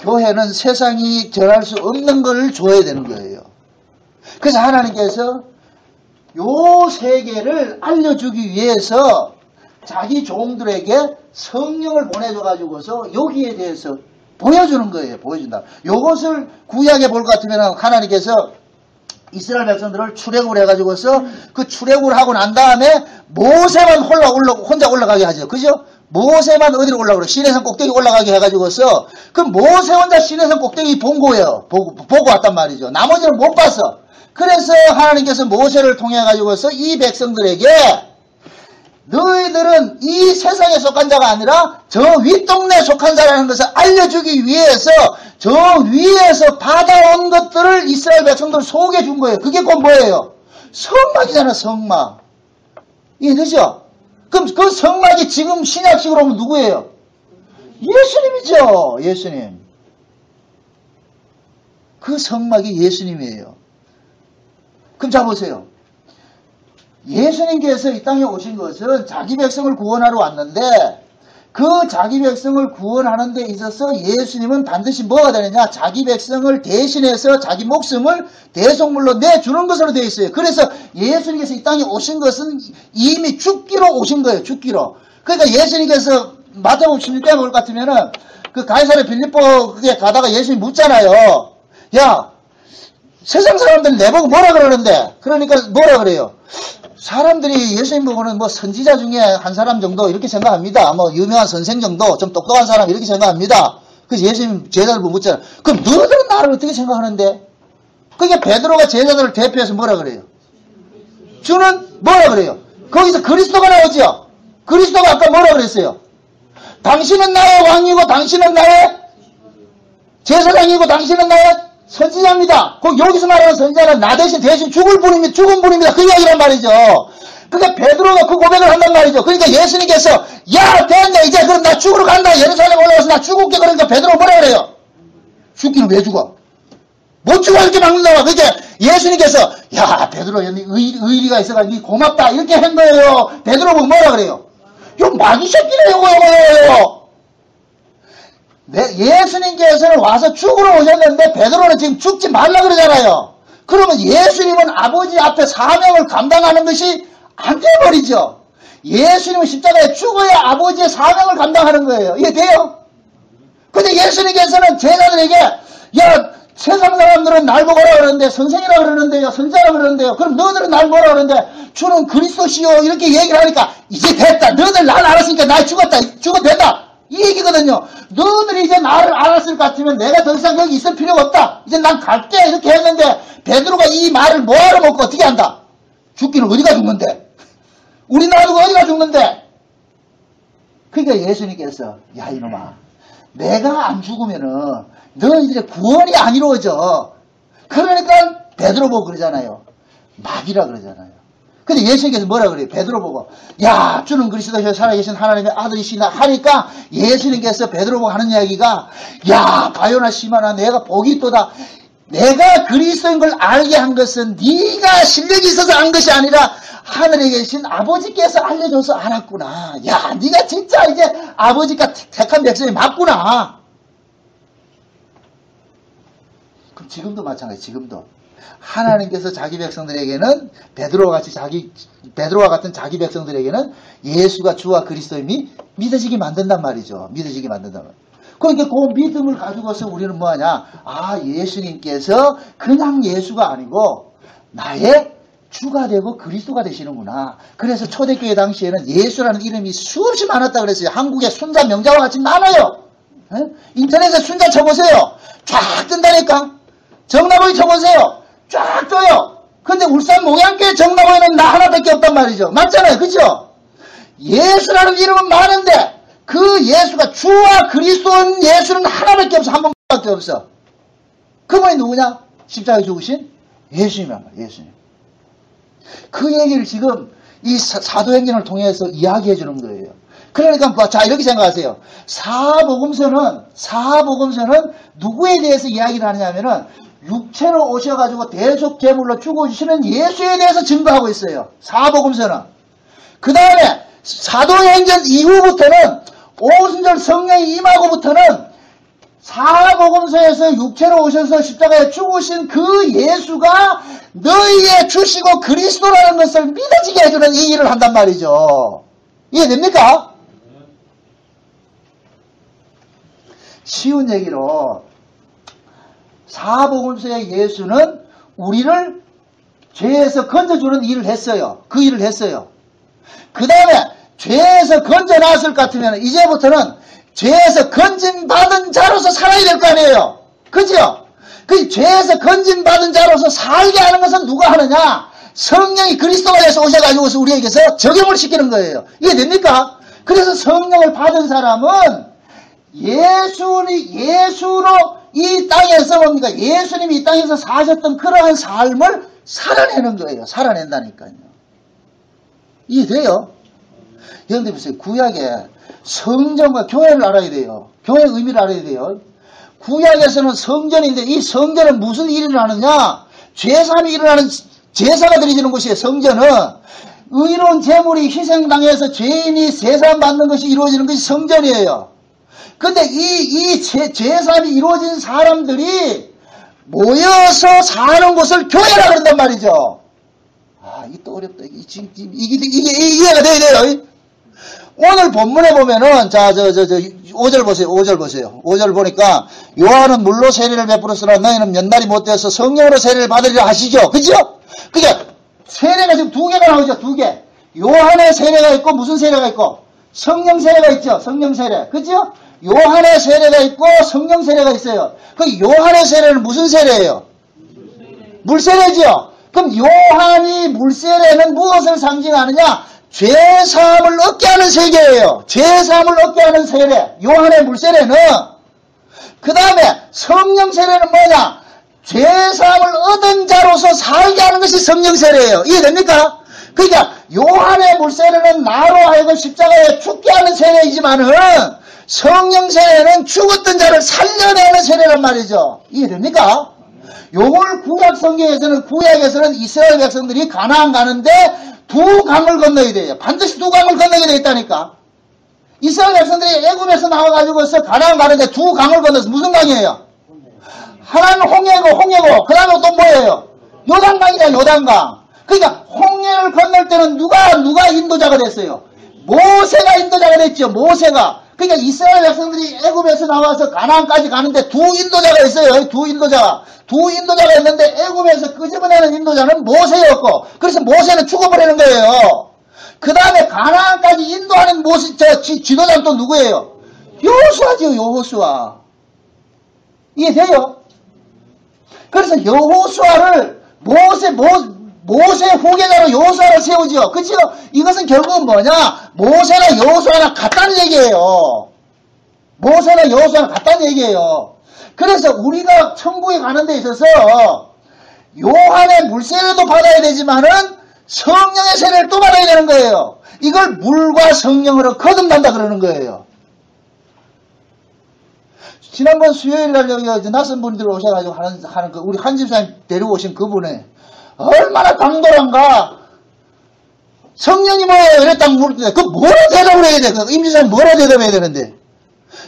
교회는 세상이 전할 수 없는 걸 줘야 되는 거예요. 그래서 하나님께서 요 세계를 알려주기 위해서 자기 종들에게 성령을 보내줘가지고서 여기에 대해서 보여주는 거예요. 보여준다. 요것을 구약에 볼 것 같으면 하나님께서 이스라엘 백성들을 출애굽을 해가지고서 그 출애굽을 하고 난 다음에 모세만 혼자 올라가게 하죠. 그죠? 모세만 어디로 올라가요? 시내산 꼭대기 올라가게 해가지고서 그 모세 혼자 시내산 꼭대기 본 거예요. 보고 왔단 말이죠. 나머지는 못 봤어. 그래서 하나님께서 모세를 통해 가지고서 이 백성들에게 너희들은 이 세상에 속한 자가 아니라 저 윗동네에 속한 자라는 것을 알려주기 위해서 저 위에서 받아온 것들을 이스라엘 백성들 소개해 준 거예요. 그게 곧 뭐예요? 성막이잖아, 성막. 이해되죠? 그럼 그 성막이 지금 신약식으로 보면 누구예요? 예수님이죠. 예수님. 그 성막이 예수님이에요. 그럼 자 보세요. 예수님께서 이 땅에 오신 것은 자기 백성을 구원하러 왔는데 그 자기 백성을 구원하는 데 있어서 예수님은 반드시 뭐가 되느냐? 자기 백성을 대신해서 자기 목숨을 대속물로 내주는 것으로 되어 있어요. 그래서 예수님께서 이 땅에 오신 것은 이미 죽기로 오신 거예요. 죽기로. 그러니까 예수님께서 마태복음 16장에 볼 것 같으면은 그 가이사랴 빌립보 그게 가다가 예수님이 묻잖아요. 야, 세상 사람들은 내보고 뭐라 그러는데? 그러니까 뭐라 그래요? 사람들이 예수님 보고는 뭐 선지자 중에 한 사람 정도 이렇게 생각합니다. 뭐 유명한 선생 정도, 좀 똑똑한 사람 이렇게 생각합니다. 그래서 예수님 제자들 묻잖아요. 그럼 너희들은 나를 어떻게 생각하는데? 그게 베드로가 제자들을 대표해서 뭐라 그래요? 주는 뭐라 그래요? 거기서 그리스도가 나오죠? 그리스도가 아까 뭐라 그랬어요? 당신은 나의 왕이고 당신은 나의 제사장이고 당신은 나의 선지자입니다. 여기서 말하는 선지자는 나 대신 죽은 분입니다. 그 이야기란 말이죠. 그러니까 베드로가 그 고백을 한단 말이죠. 그러니까 예수님께서 야 됐네 이제 그럼 나 죽으러 간다. 예루살렘 올라가서 나 죽을게. 그러니까 베드로가 뭐라 그래요? 죽기는 왜 죽어? 못 죽어 이렇게 막는다. 그러니까 예수님께서 야 베드로 의리가 있어가지고 고맙다 이렇게 한 거예요. 베드로 보고 뭐라 그래요? 요 마귀 새끼네 요거. 예수님께서는 와서 죽으러 오셨는데 베드로는 지금 죽지 말라 그러잖아요. 그러면 예수님은 아버지 앞에 사명을 감당하는 것이 안 돼버리죠. 예수님은 십자가에 죽어야 아버지의 사명을 감당하는 거예요. 이게 돼요? 근데 예수님께서는 제자들에게 야 세상 사람들은 날 보고 오라 그러는데 선생이라 그러는데요. 선자라 그러는데요. 그럼 너희들은 날 보라 그러는데 주는 그리스도시요 이렇게 얘기를 하니까 이제 됐다. 너희들 날 알았으니까 나 죽어도 된다. 이 얘기거든요. 너희들이 이제 나를 알았을 것 같으면 내가 더 이상 여기 있을 필요가 없다. 이제 난 갈게. 이렇게 했는데 베드로가 이 말을 뭐하러 먹고 어떻게 한다? 죽기는 어디가 죽는데? 우리 놔두고 어디가 죽는데? 그러니까 예수님께서 야 이놈아 내가 안 죽으면은 너희들의 구원이 안 이루어져. 그러니까 베드로 보고 그러잖아요. 마귀라 그러잖아요. 근데 예수님께서 뭐라 그래요? 베드로 보고 야 주는 그리스도시요 살아계신 하나님의 아들이시나 하니까 예수님께서 베드로 보고 하는 이야기가 야 바요나 시마나 내가 복이 있도다. 내가 그리스도인 걸 알게 한 것은 네가 실력이 있어서 안 것이 아니라 하늘에 계신 아버지께서 알려줘서 알았구나. 야 네가 진짜 이제 아버지가 택한 백성이 맞구나. 그럼 지금도 마찬가지. 지금도 하나님께서 자기 백성들에게는 베드로와 같은 자기 백성들에게는 예수가 주와 그리스도임이 믿어지게 만든단 말이죠. 믿어지게 만든단 말이죠. 그러니까 그 믿음을 가지고서 우리는 뭐하냐? 아 예수님께서 그냥 예수가 아니고 나의 주가 되고 그리스도가 되시는구나. 그래서 초대교회 당시에는 예수라는 이름이 수없이 많았다 그랬어요. 한국에 순자 명자와 같이 많아요. 인터넷에 순자 쳐보세요. 쫙 뜬다니까. 정나보이 쳐보세요. 쫙 떠요. 근데 울산 목양교회 정나보이는 나 하나밖에 없단 말이죠. 맞잖아요. 그죠? 예수라는 이름은 많은데 그 예수가 주와 그리스도인 예수는 하나밖에 없어. 한 번밖에 없어. 그분이 누구냐? 십자가에 죽으신 예수님이란 말이에요. 예수님. 그 얘기를 지금 이 사도행전을 통해서 이야기해 주는 거예요. 그러니까 자 이렇게 생각하세요. 사복음서는 누구에 대해서 이야기를 하느냐면은 육체로 오셔가지고 대속제물로 죽어주시는 예수에 대해서 증거하고 있어요. 사복음서는. 그 다음에 사도행전 이후부터는 오순절 성령이 임하고부터는 사복음서에서 육체로 오셔서 십자가에 죽으신 그 예수가 너희의 주시고 그리스도라는 것을 믿어지게 해주는 이 일을 한단 말이죠. 이해됩니까? 쉬운 얘기로 사복음서의 예수는 우리를 죄에서 건져주는 일을 했어요. 그 일을 했어요. 그 다음에 죄에서 건져놨을 것 같으면 이제부터는 죄에서 건진받은 자로서 살아야 될 거 아니에요. 그죠? 그 죄에서 건진받은 자로서 살게 하는 것은 누가 하느냐? 성령이 그리스도가 돼서 오셔가지고 우리에게서 적용을 시키는 거예요. 이해됩니까? 그래서 성령을 받은 사람은 예수로 이 땅에서 뭡니까? 예수님이 이 땅에서 사셨던 그러한 삶을 살아내는 거예요. 살아낸다니까요. 이해돼요? 여러분들 보세요. 구약에 성전과 교회를 알아야 돼요. 교회의 의미를 알아야 돼요. 구약에서는 성전인데 이 성전은 무슨 일을 하느냐? 죄사함이 일어나는 제사가 드려지는 곳이에요. 성전은 의로운 제물이 희생당해서 죄인이 제사함 받는 것이 이루어지는 것이 성전이에요. 근데 이 제사함이 이루어진 사람들이 모여서 사는 곳을 교회라 그런단 말이죠. 아, 이게 또 어렵다. 이게 이해가 돼야 돼요. 오늘 본문에 보면은, 5절 보세요. 5절 보세요. 5절 보니까, 요한은 물로 세례를 베풀었으나 너희는 몇 날이 못 되어서 성령으로 세례를 받으리라 하시죠. 그죠? 그러니까, 세례가 지금 두 개가 나오죠. 두 개. 요한의 세례가 있고, 무슨 세례가 있고, 성령 세례가 있죠. 성령 세례. 그죠? 요한의 세례가 있고, 성령 세례가 있어요. 그 요한의 세례는 무슨 세례예요? 물세례죠. 그럼 요한이 물세례는 무엇을 상징하느냐? 죄사함을 얻게 하는 세계예요. 죄사함을 얻게 하는 세례. 요한의 물세례는. 그 다음에 성령 세례는 뭐냐? 죄사함을 얻은 자로서 살게 하는 것이 성령 세례예요. 이해됩니까? 그러니까 요한의 물세례는 나로 하여금 십자가에 죽게 하는 세례이지만은 성령 세례는 죽었던 자를 살려내는 세례란 말이죠. 이해됩니까? 요걸 구약에서는 이스라엘 백성들이 가나안 가는데 두 강을 건너야 돼요. 반드시 두 강을 건너게 돼 있다니까. 이스라엘 백성들이 애굽에서 나와가지고서 가나안 가는데 두 강을 건너서 무슨 강이에요? 하나는 홍해고 그 다음에 또 뭐예요? 요단강이잖아요. 요단강. 그러니까 홍해를 건널 때는 누가 인도자가 됐어요? 모세가 인도자가 됐죠. 모세가. 그러니까 이스라엘 백성들이 애굽에서 나와서 가나안까지 가는데 두 인도자가 있어요. 두 인도자가 있는데 애굽에서 끄집어내는 인도자는 모세였고, 그래서 모세는 죽어버리는 거예요. 그 다음에 가나안까지 인도하는 지도자는 또 누구예요? 여호수아죠. 여호수아. 이해돼요? 그래서 여호수아를 모세 후계자로 여호수아를 세우죠. 그죠? 이것은 결국은 뭐냐? 모세나 여호수아나 같다는 얘기예요. 모세나 여호수아나 같다는 얘기예요. 그래서 우리가 천국에 가는 데 있어서 요한의 물세례도 받아야 되지만은 성령의 세례를 또 받아야 되는 거예요. 이걸 물과 성령으로 거듭난다 그러는 거예요. 지난번 수요일날 여기 낯선 분들이 오셔가지고 하는 그 우리 한 집사님 데리고 오신 그분이 얼마나 강도란가. 성령이 뭐예요? 이랬다고 물을 때, 그 뭐라 대답을 해야 돼? 그 임지사님 뭐라 대답해야 되는데?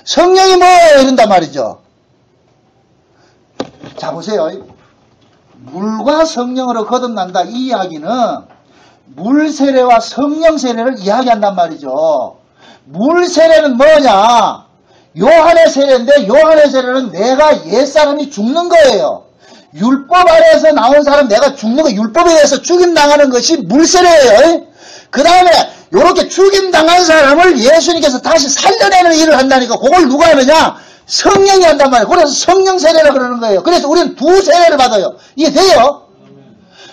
성령이 뭐예요? 이런단 말이죠. 자, 보세요. 물과 성령으로 거듭난다. 이 이야기는 물 세례와 성령 세례를 이야기한단 말이죠. 물 세례는 뭐냐? 요한의 세례인데, 요한의 세례는 내가 옛사람이 죽는 거예요. 율법 아래에서 나온 사람 내가 죽는 거, 율법에 의해서 죽임당하는 것이 물세례예요. 그 다음에 요렇게 죽임당한 사람을 예수님께서 다시 살려내는 일을 한다니까. 그걸 누가 하느냐? 성령이 한단 말이에요. 그래서 성령 세례라 그러는 거예요. 그래서 우리는 두 세례를 받아요. 이게 돼요?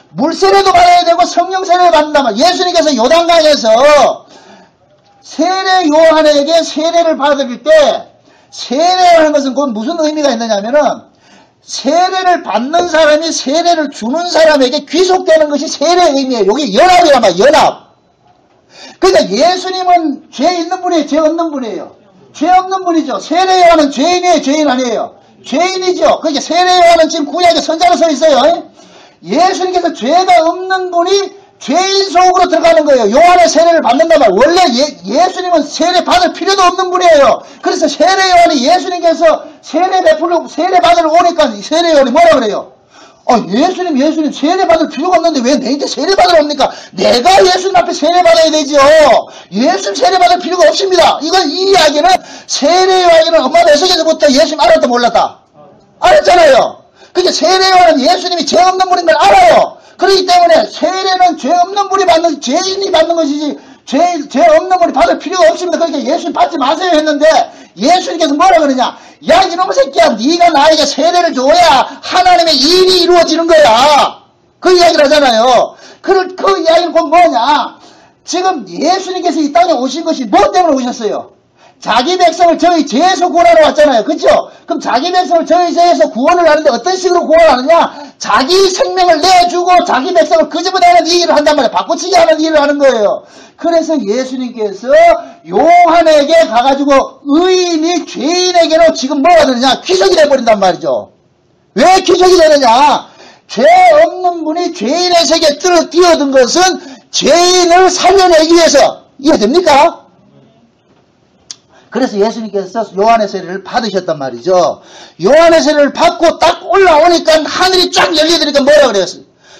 물 세례도 받아야 되고 성령 세례를 받는단 말이에요. 예수님께서 요단강에서 세례 요한에게 세례를 받을 때 세례라는 것은 곧 무슨 의미가 있느냐면은 세례를 받는 사람이 세례를 주는 사람에게 귀속되는 것이 세례의 의미예요. 여기 연합이란 말이에요. 연합. 그러니까 예수님은 죄 있는 분이에요? 죄 없는 분이에요? 죄 없는 분이죠. 세례 요한은 죄인이에요? 죄인 아니에요? 죄인이죠. 그러니까 세례 요한은 지금 구약에 선자로 서 있어요. 예수님께서 죄가 없는 분이 죄인 속으로 들어가는 거예요. 요한의 세례를 받는단 말이에요. 원래 예수님은 세례 받을 필요도 없는 분이에요. 그래서 세례 요한이 예수님께서 세례 받으러 오니까 세례 요한이 뭐라 그래요? 예수님 세례 받을 필요가 없는데 왜 내한테 세례 받으러 옵니까? 내가 예수님 앞에 세례 받아야 되죠. 예수님 세례 받을 필요가 없습니다. 이 이야기는 세례 요한이는 엄마 뱃속에서부터 예수님 알았다 몰랐다? 알았잖아요. 그러니까 세례 요한은 예수님이 죄 없는 분인 걸 알아요. 그렇기 때문에 세례는 죄 없는 분이 받는, 죄인이 받는 것이지 죄 없는 분이 받을 필요가 없습니다. 그러니까 예수님 받지 마세요 했는데 예수님께서 뭐라 그러냐? 야 이놈의 새끼야, 네가 나에게 세례를 줘야 하나님의 일이 이루어지는 거야. 그 이야기를 하잖아요. 그 이야기는 곧 뭐냐? 지금 예수님께서 이 땅에 오신 것이 뭐 때문에 오셨어요? 자기 백성을 저희 죄에서 구원하러 왔잖아요. 그렇죠? 그럼 자기 백성을 저희 죄에서 구원을 하는데 어떤 식으로 구원을 하느냐? 자기 생명을 내주고 자기 백성을 끄집어내는 이 일을 한단 말이에요. 바꾸치기 하는 일을 하는 거예요. 그래서 예수님께서 요한에게 가가지고 의인이 죄인에게로 지금 뭐가 되느냐? 귀속이 돼버린단 말이죠. 왜 귀속이 되느냐? 죄 없는 분이 죄인의 세계에 뛰어든 것은 죄인을 살려내기 위해서. 이해됩니까? 그래서 예수님께서 요한의 세례를 받으셨단 말이죠. 요한의 세례를 받고 딱 올라오니까 하늘이 쫙 열리더니까 뭐라 그래요?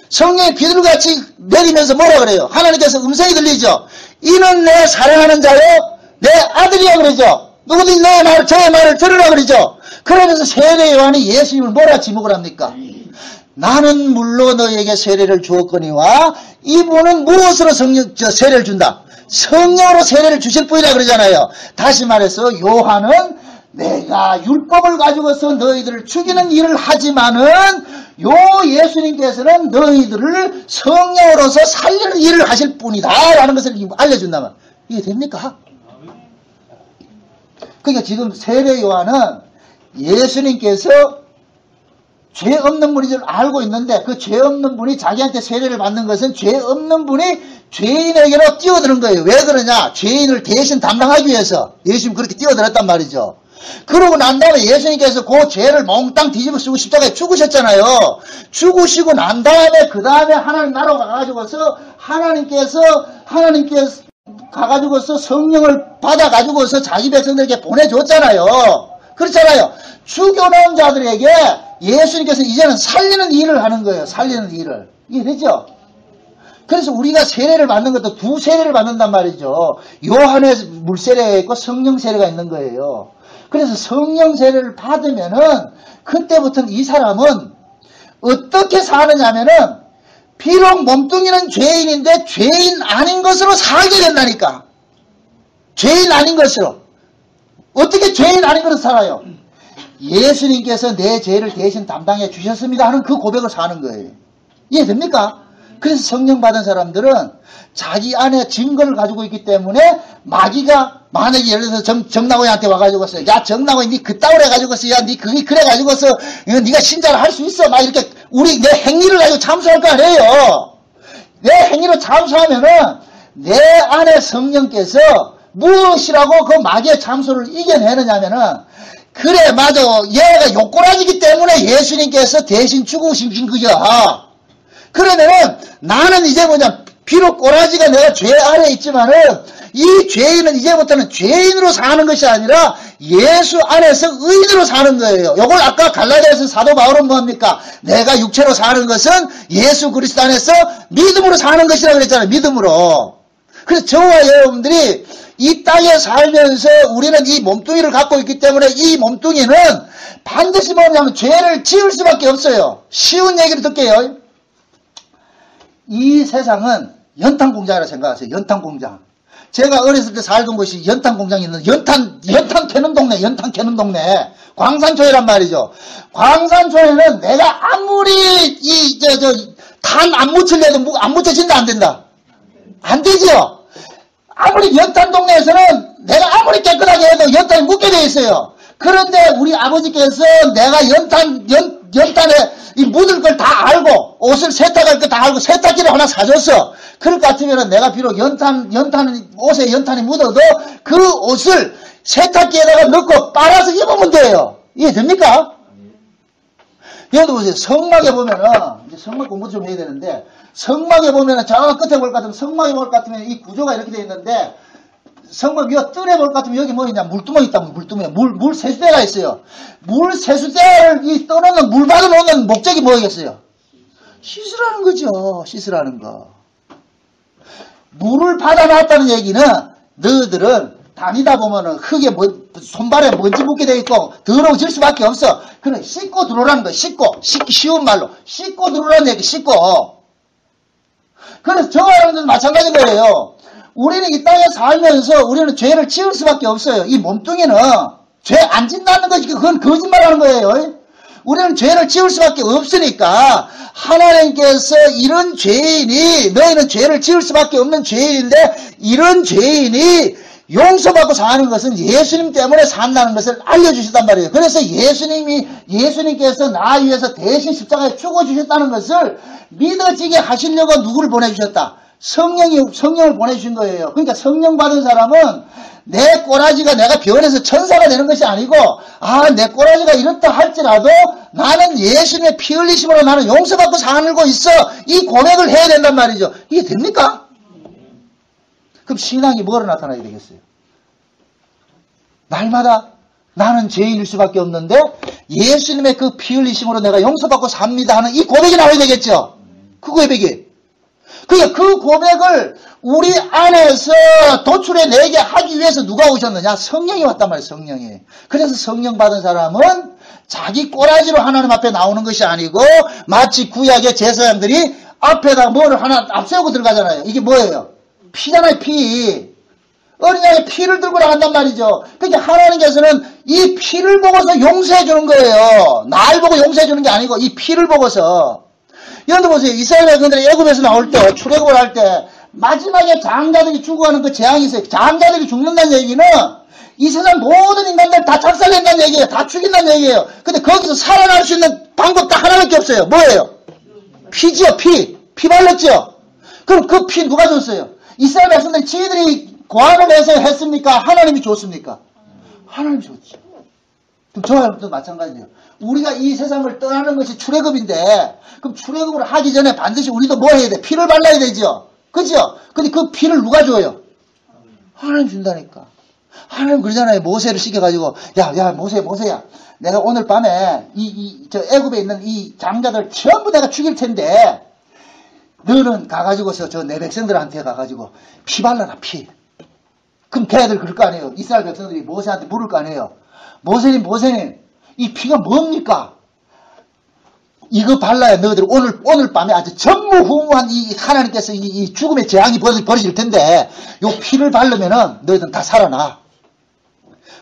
성령이 비둘기같이 내리면서 뭐라 그래요? 하나님께서 음성이 들리죠. 이는 내 사랑하는 자요 내 아들이야 그러죠. 누구든지 저의 말을 들으라 그러죠. 그러면서 세례 요한이 예수님을 뭐라 지목을 합니까? 나는 물로 너희에게 세례를 주었거니와 이분은 무엇으로 세례를 준다? 성령으로 세례를 주실 분이라 그러잖아요. 다시 말해서 요한은 내가 율법을 가지고서 너희들을 죽이는 일을 하지만은 요 예수님께서는 너희들을 성령으로서 살리는 일을 하실 분이다 라는 것을 알려준다면 이게 됩니까? 그러니까 지금 세례 요한은 예수님께서 죄 없는 분인 줄 알고 있는데 그 죄 없는 분이 자기한테 세례를 받는 것은 죄 없는 분이 죄인에게로 뛰어드는 거예요. 왜 그러냐? 죄인을 대신 담당하기 위해서 예수님 그렇게 뛰어들었단 말이죠. 그러고 난 다음에 예수님께서 그 죄를 몽땅 뒤집어 쓰고 십자가에 죽으셨잖아요. 죽으시고 난 다음에 그 다음에 하나님 나라로 가가지고서 하나님께서 가가지고서 성령을 받아가지고서 자기 백성들에게 보내줬잖아요. 그렇잖아요. 죽여놓은 자들에게 예수님께서 이제는 살리는 일을 하는 거예요. 살리는 일을. 이해되죠? 그래서 우리가 세례를 받는 것도 두 세례를 받는단 말이죠. 요한의 물세례가 있고 성령 세례가 있는 거예요. 그래서 성령 세례를 받으면은 그때부터는 이 사람은 어떻게 사느냐면은 비록 몸뚱이는 죄인인데 죄인 아닌 것으로 살게 된다니까. 죄인 아닌 것으로. 어떻게 죄인 아닌 것으로 살아요? 예수님께서 내 죄를 대신 담당해 주셨습니다 하는 그 고백을 사는 거예요. 이해됩니까? 그래서 성령 받은 사람들은 자기 안에 증거를 가지고 있기 때문에 마귀가 만약에 예를 들어서 정나고이한테 와가지고서 야 정나고이 니 그따위로 해가지고서 야 니 그게 그래가지고서 니가 신자를 할 수 있어 막 이렇게 우리 내 행위를 가지고 참수할 거 아니에요. 내 행위로 참수하면은 내 안에 성령께서 무엇이라고 그 마귀의 참수를 이겨내느냐면은 그래 맞아 얘가 욕꼬라지기 때문에 예수님께서 대신 죽으신 거야. 그러면은 나는 이제 뭐냐 비록 꼬라지가 내가 죄 아래에 있지만은 이 죄인은 이제부터는 죄인으로 사는 것이 아니라 예수 안에서 의인으로 사는 거예요. 요걸 아까 갈라디아서 사도 바울은 뭐합니까? 내가 육체로 사는 것은 예수 그리스도 안에서 믿음으로 사는 것이라고 그랬잖아요. 믿음으로. 그래서 저와 여러분들이 이 땅에 살면서 우리는 이 몸뚱이를 갖고 있기 때문에 이 몸뚱이는 반드시 뭐냐면 죄를 지을 수밖에 없어요. 쉬운 얘기를 듣게요. 이 세상은 연탄공장이라 생각하세요. 연탄공장. 제가 어렸을 때 살던 곳이 연탄 공장이 있는 연탄 캐는 동네. 광산초에란 말이죠. 광산초에는 내가 아무리 탄 안 묻힐래도 안 묻혀진다 안 된다. 안 되죠. 아무리 연탄 동네에서는 내가 아무리 깨끗하게 해도 연탄이 묻게 돼 있어요. 그런데 우리 아버지께서 내가 연탄에 이 묻을 걸 다 알고 옷을 세탁할 거 다 알고 세탁기를 하나 사줬어. 그럴 것 같으면 내가 비록 옷에 연탄이 묻어도 그 옷을 세탁기에다가 넣고 빨아서 입으면 돼요. 이해됩니까? 여기도 보세요. 성막에 보면은, 이제 성막 공부 좀 해야 되는데, 성막에 보면은 저 끝에 볼 것 같으면, 성막에 볼 것 같으면 이 구조가 이렇게 되어 있는데, 성막 위에 뜰에 볼 것 같으면 여기 뭐 있냐? 물두멍 있다, 물두멍. 물 세수대가 있어요. 물 세수대를 떠놓는, 물 받아놓는 목적이 뭐겠어요? 씻으라는 거죠. 씻으라는 거. 물을 받아놨다는 얘기는, 너희들은 다니다 보면은 흙에 손발에 먼지 묻게 돼 있고 더러워질 수밖에 없어. 그래 씻고 들어오라는 거야. 씻기 쉬운 말로 씻고 들어오라는 얘기. 씻고. 그래서 저 여러분들도 마찬가지인 거예요. 우리는 이 땅에 살면서 우리는 죄를 지을 수밖에 없어요. 이 몸뚱이는 죄 안 짓는다는 거지. 그건 거짓말하는 거예요. 우리는 죄를 지을 수밖에 없으니까 하나님께서 이런 죄인이 너희는 죄를 지을 수밖에 없는 죄인인데 이런 죄인이 용서받고 사는 것은 예수님 때문에 산다는 것을 알려주셨단 말이에요. 그래서 예수님께서 나 위해서 대신 십자가에 죽어주셨다는 것을 믿어지게 하시려고 누구를 보내주셨다? 성령을 보내주신 거예요. 그러니까 성령 받은 사람은 내 꼬라지가 내가 변해서 천사가 되는 것이 아니고 내 꼬라지가 이렇다 할지라도 나는 예수님의 피 흘리심으로 나는 용서받고 살고 있어. 이 고백을 해야 된단 말이죠. 이게 됩니까? 그럼 신앙이 뭐로 나타나야 되겠어요? 날마다 나는 죄인일 수밖에 없는데 예수님의 그 피 흘리심으로 내가 용서받고 삽니다 하는 이 고백이 나와야 되겠죠? 그 고백이. 그러니까 그 고백을 우리 안에서 도출해내게 하기 위해서 누가 오셨느냐? 성령이 왔단 말이에요. 성령이. 그래서 성령 받은 사람은 자기 꼬라지로 하나님 앞에 나오는 것이 아니고 마치 구약의 제사장들이 앞에다 뭐를 하나 앞세우고 들어가잖아요. 이게 뭐예요? 피잖아요, 피. 어린 양의 피를 들고 나간단 말이죠. 그러니까 하나님께서는 이 피를 보고서 용서해 주는 거예요. 날 보고 용서해 주는 게 아니고 이 피를 보고서. 여러분 보세요. 이스라엘 백성들이 애굽에서 나올 때, 출애굽을 할 때 마지막에 장자들이 죽어가는 그 재앙이 있어요. 장자들이 죽는다는 얘기는 이 세상 모든 인간들 다 작살낸다는 얘기예요. 다 죽인다는 얘기예요. 근데 거기서 살아날 수 있는 방법 딱 하나밖에 없어요. 뭐예요? 피지요, 피. 피 발랐죠? 그럼 그 피 누가 줬어요? 이스라엘 백성들이 지들이 고안을 해서 했습니까? 하나님이 줬습니까? 하나님이 줬죠. 그럼 저와 여러분도 마찬가지예요. 우리가 이 세상을 떠나는 것이 출애굽인데 그럼 출애굽을 하기 전에 반드시 우리도 뭐 해야 돼? 피를 발라야 되죠. 그죠? 근데 그 피를 누가 줘요? 하나님 준다니까. 하나님 그러잖아요. 모세를 시켜가지고 야 모세야 내가 오늘 밤에 저 애굽에 있는 이 장자들 전부 내가 죽일 텐데 너는 가가지고서 저 내 백성들한테 가가지고 피 발라라 피. 그럼 걔네들 그럴 거 아니에요. 이스라엘 백성들이 모세한테 물을 거 아니에요. 모세님 이 피가 뭡니까? 이거 발라야 너희들 오늘 밤에 아주 전무후무한 이 하나님께서 이 죽음의 재앙이 벌어질 텐데 요 피를 바르면은 너희들은 다 살아나.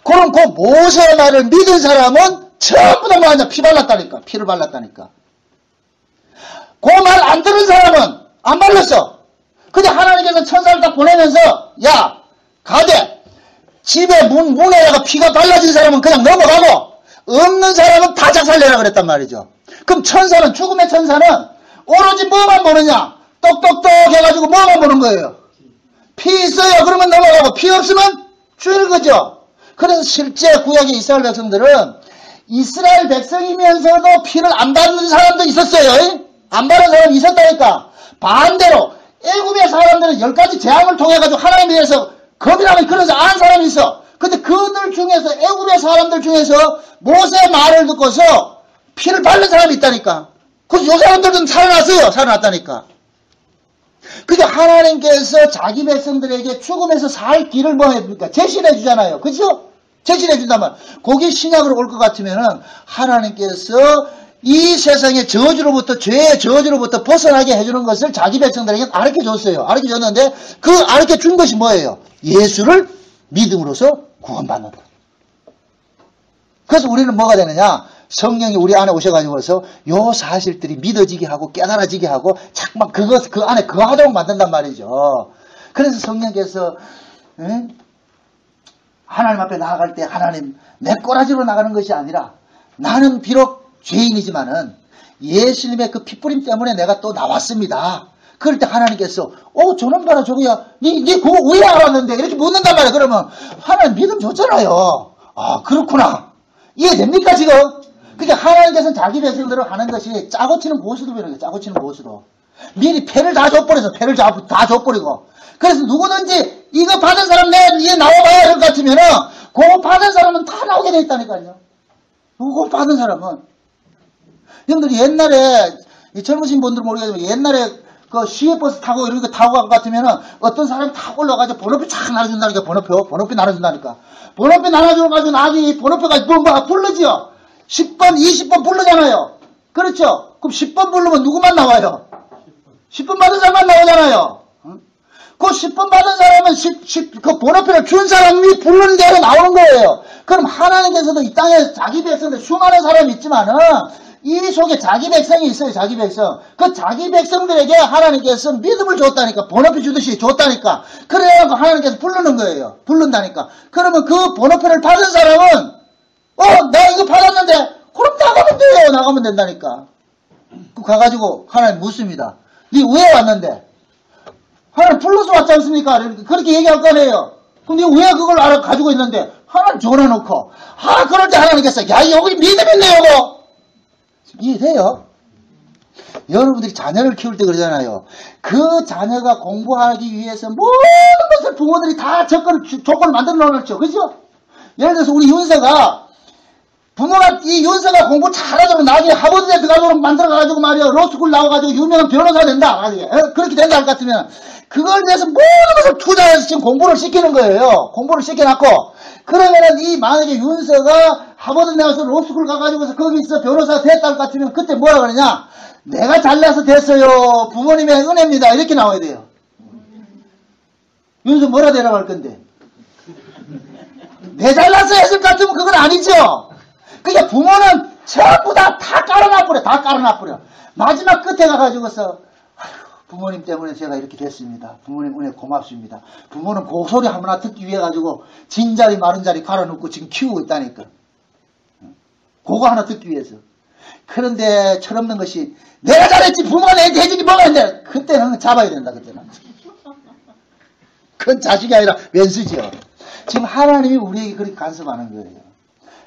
그럼 그 모세의 말을 믿은 사람은 전부 다 뭐하냐? 피 발랐다니까. 피를 발랐다니까. 그 말 안 들은 사람은 안 발랐어. 근데 하나님께서 천사를 다 보내면서 야 가되 집에 문에다가 피가 발라진 사람은 그냥 넘어가고 없는 사람은 다 작살내라 그랬단 말이죠. 그럼 천사는 죽음의 천사는 오로지 뭐만 보느냐? 똑똑똑 해가지고 뭐만 보는 거예요? 피 있어요. 그러면 넘어가고 피 없으면 죽는 거죠. 그래서 실제 구약의 이스라엘 백성들은 이스라엘 백성이면서도 피를 안 받는 사람도 있었어요. 안 받는 사람이 있었다니까. 반대로 애굽의 사람들은 10가지 재앙을 통해가지고 하나님에 대해서 겁이 나면 그래서 안 사람이 있어. 근데 그들 중에서 애굽의 사람들 중에서 모세의 말을 듣고서 피를 바른 사람이 있다니까. 그래서 요 사람들은 살아났어요. 살아났다니까. 그러니까 하나님께서 자기 백성들에게 죽음에서 살 길을 뭐 해줍니까? 제시해 주잖아요. 그죠? 제시해 준다면 거기 신약으로 올 것 같으면은 하나님께서 이 세상의 저주로부터, 죄의 저주로부터 벗어나게 해주는 것을 자기 백성들에게 가르쳐 줬어요. 가르쳐 줬는데 그 가르쳐 준 것이 뭐예요? 예수를 믿음으로써 구원받는다. 그래서 우리는 뭐가 되느냐? 성령이 우리 안에 오셔가지고서 요 사실들이 믿어지게 하고 깨달아지게 하고 자꾸만 그 안에 거하도록 만든단 말이죠. 그래서 성령께서 하나님 앞에 나아갈 때 하나님 내 꼬라지로 나가는 것이 아니라 나는 비록 죄인이지만은 예수님의 그 피뿌림 때문에 내가 또 나왔습니다. 그럴 때 하나님께서 저놈 봐라 저거야 니 그거 왜 알았는데 이렇게 묻는단 말이야. 그러면 하나님 믿음 줬잖아요. 아 그렇구나. 이해됩니까 지금? 그러니까 하나님께서는 자기 백성들을 하는 것이 짜고 치는 고수도 배우는 거예요. 짜고 치는 고수도. 미리 패를 다 줘버려서 패를 다 줘버리고. 그래서 누구든지 이거 받은 사람 얘 나와봐야 할 것 같으면은 그거 받은 사람은 다 나오게 돼 있다니까요. 그거 받은 사람은. 형들이 옛날에 젊으신 분들은 모르겠지만 옛날에 그 시외버스 타고 이런 거 타고 간 것 같으면은 어떤 사람이 탁 올라가지고 번호표 쫙 나눠준다니까. 번호표 나눠준다니까. 번호표 나눠줘가지고 나중에 번호표가 뭐 부르지요. 10번, 20번 부르잖아요. 그렇죠? 그럼 10번 부르면 누구만 나와요? 10번 받은 사람만 나오잖아요. 그 10번 받은 사람은 그 번호표를 준 사람이 부르는 대로 나오는 거예요. 그럼 하나님께서도 이 땅에 자기 백성들 수많은 사람이 있지만은 이 속에 자기 백성이 있어요. 자기 백성. 그 자기 백성들에게 하나님께서 믿음을 줬다니까. 번호표 주듯이 줬다니까. 그래갖고 하나님께서 부르는 거예요. 부른다니까. 그러면 그 번호표를 받은 사람은 내가 이거 받았는데 그럼 나가면 돼요. 나가면 된다니까. 그 가가지고 하나님 묻습니다. 니 왜 왔는데? 하나님 불러서 왔지 않습니까? 그렇게 얘기할 거 아니에요. 그럼 니 왜 그걸 가지고 있는데? 하나님 적어놓고. 그럴 때 하나님께서 야 여기 믿음 있네 요거. 이해돼요? 여러분들이 자녀를 키울 때 그러잖아요. 그 자녀가 공부하기 위해서 모든 것을 부모들이 다 조건을 만들어 놓았죠. 그죠? 예를 들어서 우리 윤서가 부모가 이 윤서가 공부 잘하자고 나중에 하버드대 들어가도록 만들어가지고 말이야. 로스쿨 나와가지고 유명한 변호사 된다. 그렇게 된다 할 것 같으면 그걸 위해서 모든 것을 투자해서 지금 공부를 시키는 거예요. 공부를 시켜놨고 그러면은 이 만약에 윤서가 하버드 나와서 로스쿨 가가지고서 거기서 변호사 됐다 할 것 같으면 그때 뭐라 그러냐? 내가 잘나서 됐어요. 부모님의 은혜입니다. 이렇게 나와야 돼요. 윤서 뭐라 대라고 할 건데? 내 잘나서 했을 것 같으면 그건 아니죠. 그러니까 부모는 전부 다 깔아놔버려. 다 깔아놔버려. 마지막 끝에 가가지고서 부모님 때문에 제가 이렇게 됐습니다. 부모님 은혜 고맙습니다. 부모는 그 소리 하나 듣기 위해 가지고 진자리 마른 자리 갈아놓고 지금 키우고 있다니까. 그거 하나 듣기 위해서. 그런데 철없는 것이 내가 잘했지 부모가 내한테 해주니 뭐가 했는데 그때는 잡아야 된다. 그때는. 그건 자식이 아니라 왼수지요. 지금 하나님이 우리에게 그렇게 간섭하는 거예요.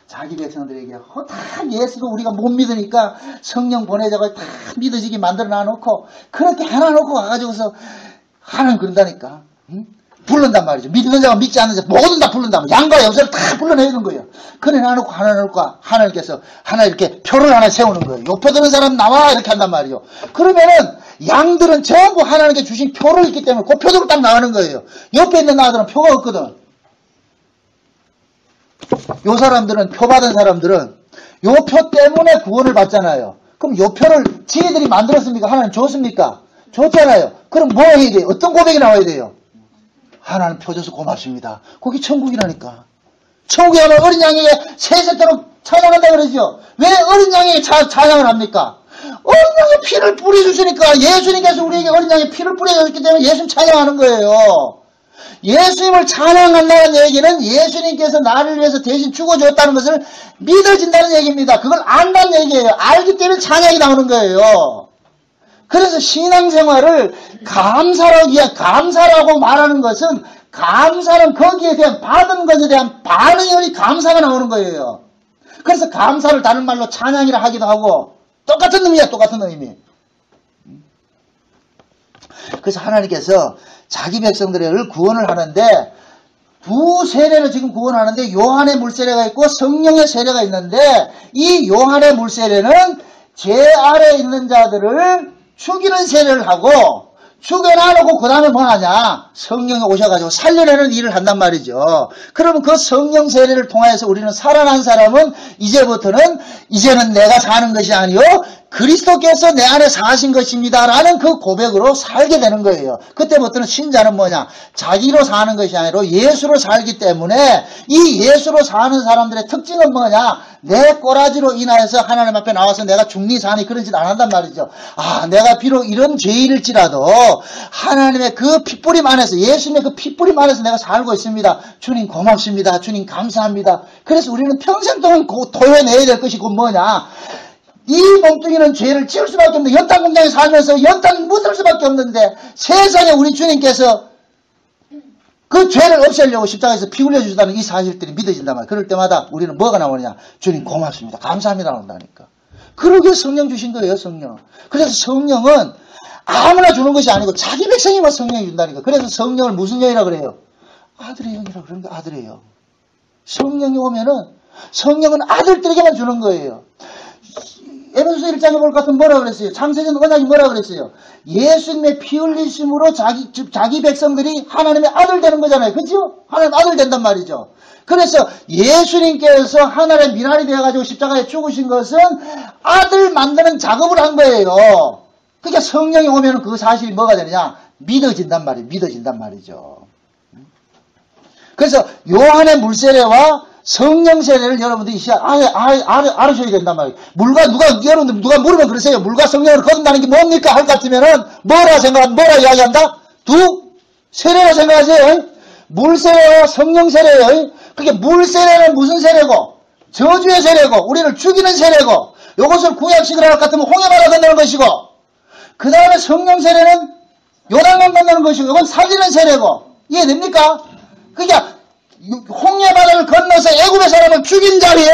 자기 백성들에게 다 예수도 우리가 못 믿으니까 성령 보내자고 다 믿어지게 만들어 놔놓고 그렇게 해놔놓고 가가지고서 하나님 그런다니까. 응? 부른단 말이죠. 믿는 자가 믿지 않는 자 모든 다 부른단 말이에요. 양과 염소를 다 불러내는 거예요. 그래 놔놓고 하나님께서 하나 이렇게 표를 하나 세우는 거예요. 요 표 드는 사람 나와 이렇게 한단 말이에요. 그러면은 양들은 전부 하나님께 주신 표를 있기 때문에 그 표대로 딱 나가는 거예요. 옆에 있는 나들은 표가 없거든. 요 사람들은 표 받은 사람들은 요 표 때문에 구원을 받잖아요. 그럼 요 표를 지혜들이 만들었습니까? 하나님 줬습니까? 줬잖아요. 그럼 뭐 해야 돼요? 어떤 고백이 나와야 돼요? 하나님 표 줘서 고맙습니다. 거기 천국이라니까. 천국에 가면 어린 양에게 세세토록 찬양한다 그러죠. 왜 어린 양에게 찬양을 합니까? 어린 양의 피를 뿌려주시니까 예수님께서 우리에게 어린 양의 피를 뿌려줬기 때문에 예수님 찬양하는 거예요. 예수님을 찬양한다는 얘기는 예수님께서 나를 위해서 대신 죽어줬다는 것을 믿어진다는 얘기입니다. 그걸 안다는 얘기예요. 알기 때문에 찬양이 나오는 거예요. 그래서 신앙생활을 감사라고 말하는 것은 감사는 거기에 대한 받은 것에 대한 반응이 감사가 나오는 거예요. 그래서 감사를 다른 말로 찬양이라 하기도 하고 똑같은 의미야. 똑같은 의미. 그래서 하나님께서 자기 백성들을 구원을 하는데 두 세례를 지금 구원하는데 요한의 물세례가 있고 성령의 세례가 있는데 이 요한의 물세례는 죄 아래 있는 자들을 죽이는 세례를 하고 죽여놔놓고 그 다음에 뭐 하냐? 성령이 오셔가지고 살려내는 일을 한단 말이죠. 그러면 그 성령 세례를 통해서 우리는 살아난 사람은 이제는 내가 사는 것이 아니요 그리스도께서 내 안에 사신 것입니다 라는 그 고백으로 살게 되는 거예요. 그때부터는 신자는 뭐냐? 자기로 사는 것이 아니라 예수로 살기 때문에 이 예수로 사는 사람들의 특징은 뭐냐? 내 꼬라지로 인하여서 하나님 앞에 나와서 내가 죽니 사니 그런 짓 안 한단 말이죠. 내가 비록 이런 죄일지라도 하나님의 그 핏뿌림 안에서, 예수님의 그 핏뿌림 안에서 내가 살고 있습니다. 주님 고맙습니다. 주님 감사합니다. 그래서 우리는 평생 동안 토해내야 될 것이 곧 뭐냐? 이 몸뚱이는 죄를 지을 수밖에 없는데, 연탄 공장에 살면서 연탄 묻을 수밖에 없는데 세상에 우리 주님께서 그 죄를 없애려고 십자가에서 피 흘려주시다는 이 사실들이 믿어진단 말이에요. 그럴 때마다 우리는 뭐가 나오느냐? 주님 고맙습니다. 감사합니다. 나온다니까. 그러게 성령 주신 거예요, 성령. 그래서 성령은 아무나 주는 것이 아니고 자기 백성이만 성령이 준다니까. 그래서 성령을 무슨 영이라 그래요? 아들의 영이라 그러는 게 아들이에요. 성령이 오면은 성령은 아들들에게만 주는 거예요. 에베소서 1장에 볼 것 같으면 뭐라 그랬어요? 창세전 언약이 뭐라 그랬어요? 예수님의 피 흘리심으로 자기 백성들이 하나님의 아들 되는 거잖아요. 그죠? 하나님 아들 된단 말이죠. 그래서 예수님께서 하나님의 미랄이 되어가지고 십자가에 죽으신 것은 아들 만드는 작업을 한 거예요. 그러니까 성령이 오면 그 사실이 뭐가 되느냐? 믿어진단 말이죠. 그래서 요한의 물세례와 성령 세례를 여러분들이 알으셔야 된단 말이에요. 여러분들 누가 물으면 그러세요. 물과 성령을 거둔다는 게 뭡니까? 할 것 같으면은 뭐라 이야기한다? 세례라 생각하세요. 물세례와 성령 세례예요. 그게 물세례는 무슨 세례고? 저주의 세례고, 우리를 죽이는 세례고, 요것을 구약식으로 할 것 같으면 홍해바다 건너는 것이고, 그 다음에 성령 세례는 요단강 건너는 것이고, 이건 살리는 세례고, 이해됩니까? 그러니까 홍해바다를 건너서 애굽의 사람을 죽인 자리에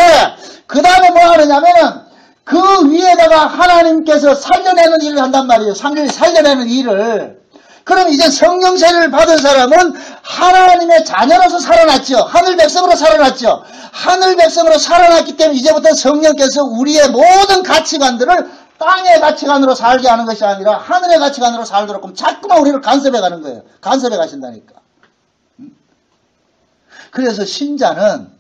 그 다음에 뭐 하느냐면은 그 위에다가 하나님께서 살려내는 일을 한단 말이에요. 살려내는 일을. 그럼 이제 성령 세례를 받은 사람은 하나님의 자녀로서 살아났죠. 하늘 백성으로 살아났죠. 하늘 백성으로 살아났기 때문에 이제부터 성령께서 우리의 모든 가치관들을 땅의 가치관으로 살게 하는 것이 아니라 하늘의 가치관으로 살도록 자꾸만 우리를 간섭해 가는 거예요. 간섭해 가신다니까. 그래서 신자는,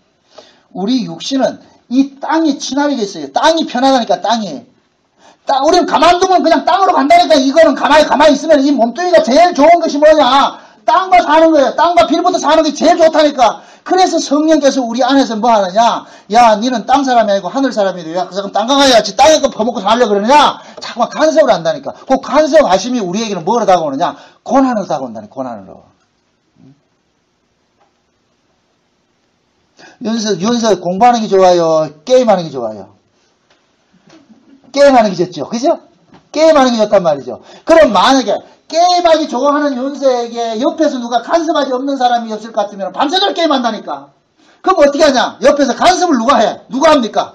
우리 육신은 이 땅이 친화력이 있어요. 땅이 편하다니까, 땅이. 우리는 가만두면 그냥 땅으로 간다니까. 이거는 가만히 있으면 이 몸뚱이가 제일 좋은 것이 뭐냐? 땅과 사는 거예요. 땅과 빌부터 사는 게 제일 좋다니까. 그래서 성령께서 우리 안에서 뭐 하느냐? 야, 니는 땅 사람이 아니고 하늘 사람이래. 야, 그 사람 땅 강아지같이 땅에 거 퍼먹고 살려고 그러느냐? 자꾸만 간섭을 한다니까. 그 간섭 하심이 우리에게는 뭐로 다가오느냐? 고난으로 다가온다니까, 고난으로. 윤서 공부하는 게 좋아요? 게임하는 게 좋아요? 게임하는 게 좋죠. 그죠? 게임하는 게 좋단 말이죠. 그럼 만약에 게임하기 좋아하는 윤서에게 옆에서 누가 간섭하지 없는 사람이 없을 것 같으면 밤새도록 게임한다니까. 그럼 어떻게 하냐? 옆에서 간섭을 누가 해? 누가 합니까?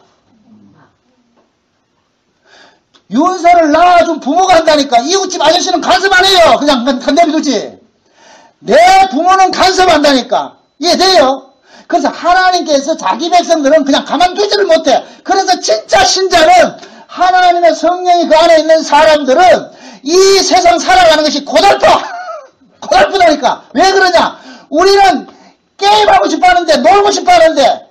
윤서를 낳아준 부모가 한다니까. 이웃집 아저씨는 간섭 안 해요. 그냥 내비두지. 내 부모는 간섭한다니까. 이해돼요? 그래서 하나님께서 자기 백성들은 그냥 가만두지를 못해. 그래서 진짜 신자는, 하나님의 성령이 그 안에 있는 사람들은 이 세상 살아가는 것이 고달프다니까. 왜 그러냐? 우리는 게임하고 싶어 하는데, 놀고 싶어 하는데,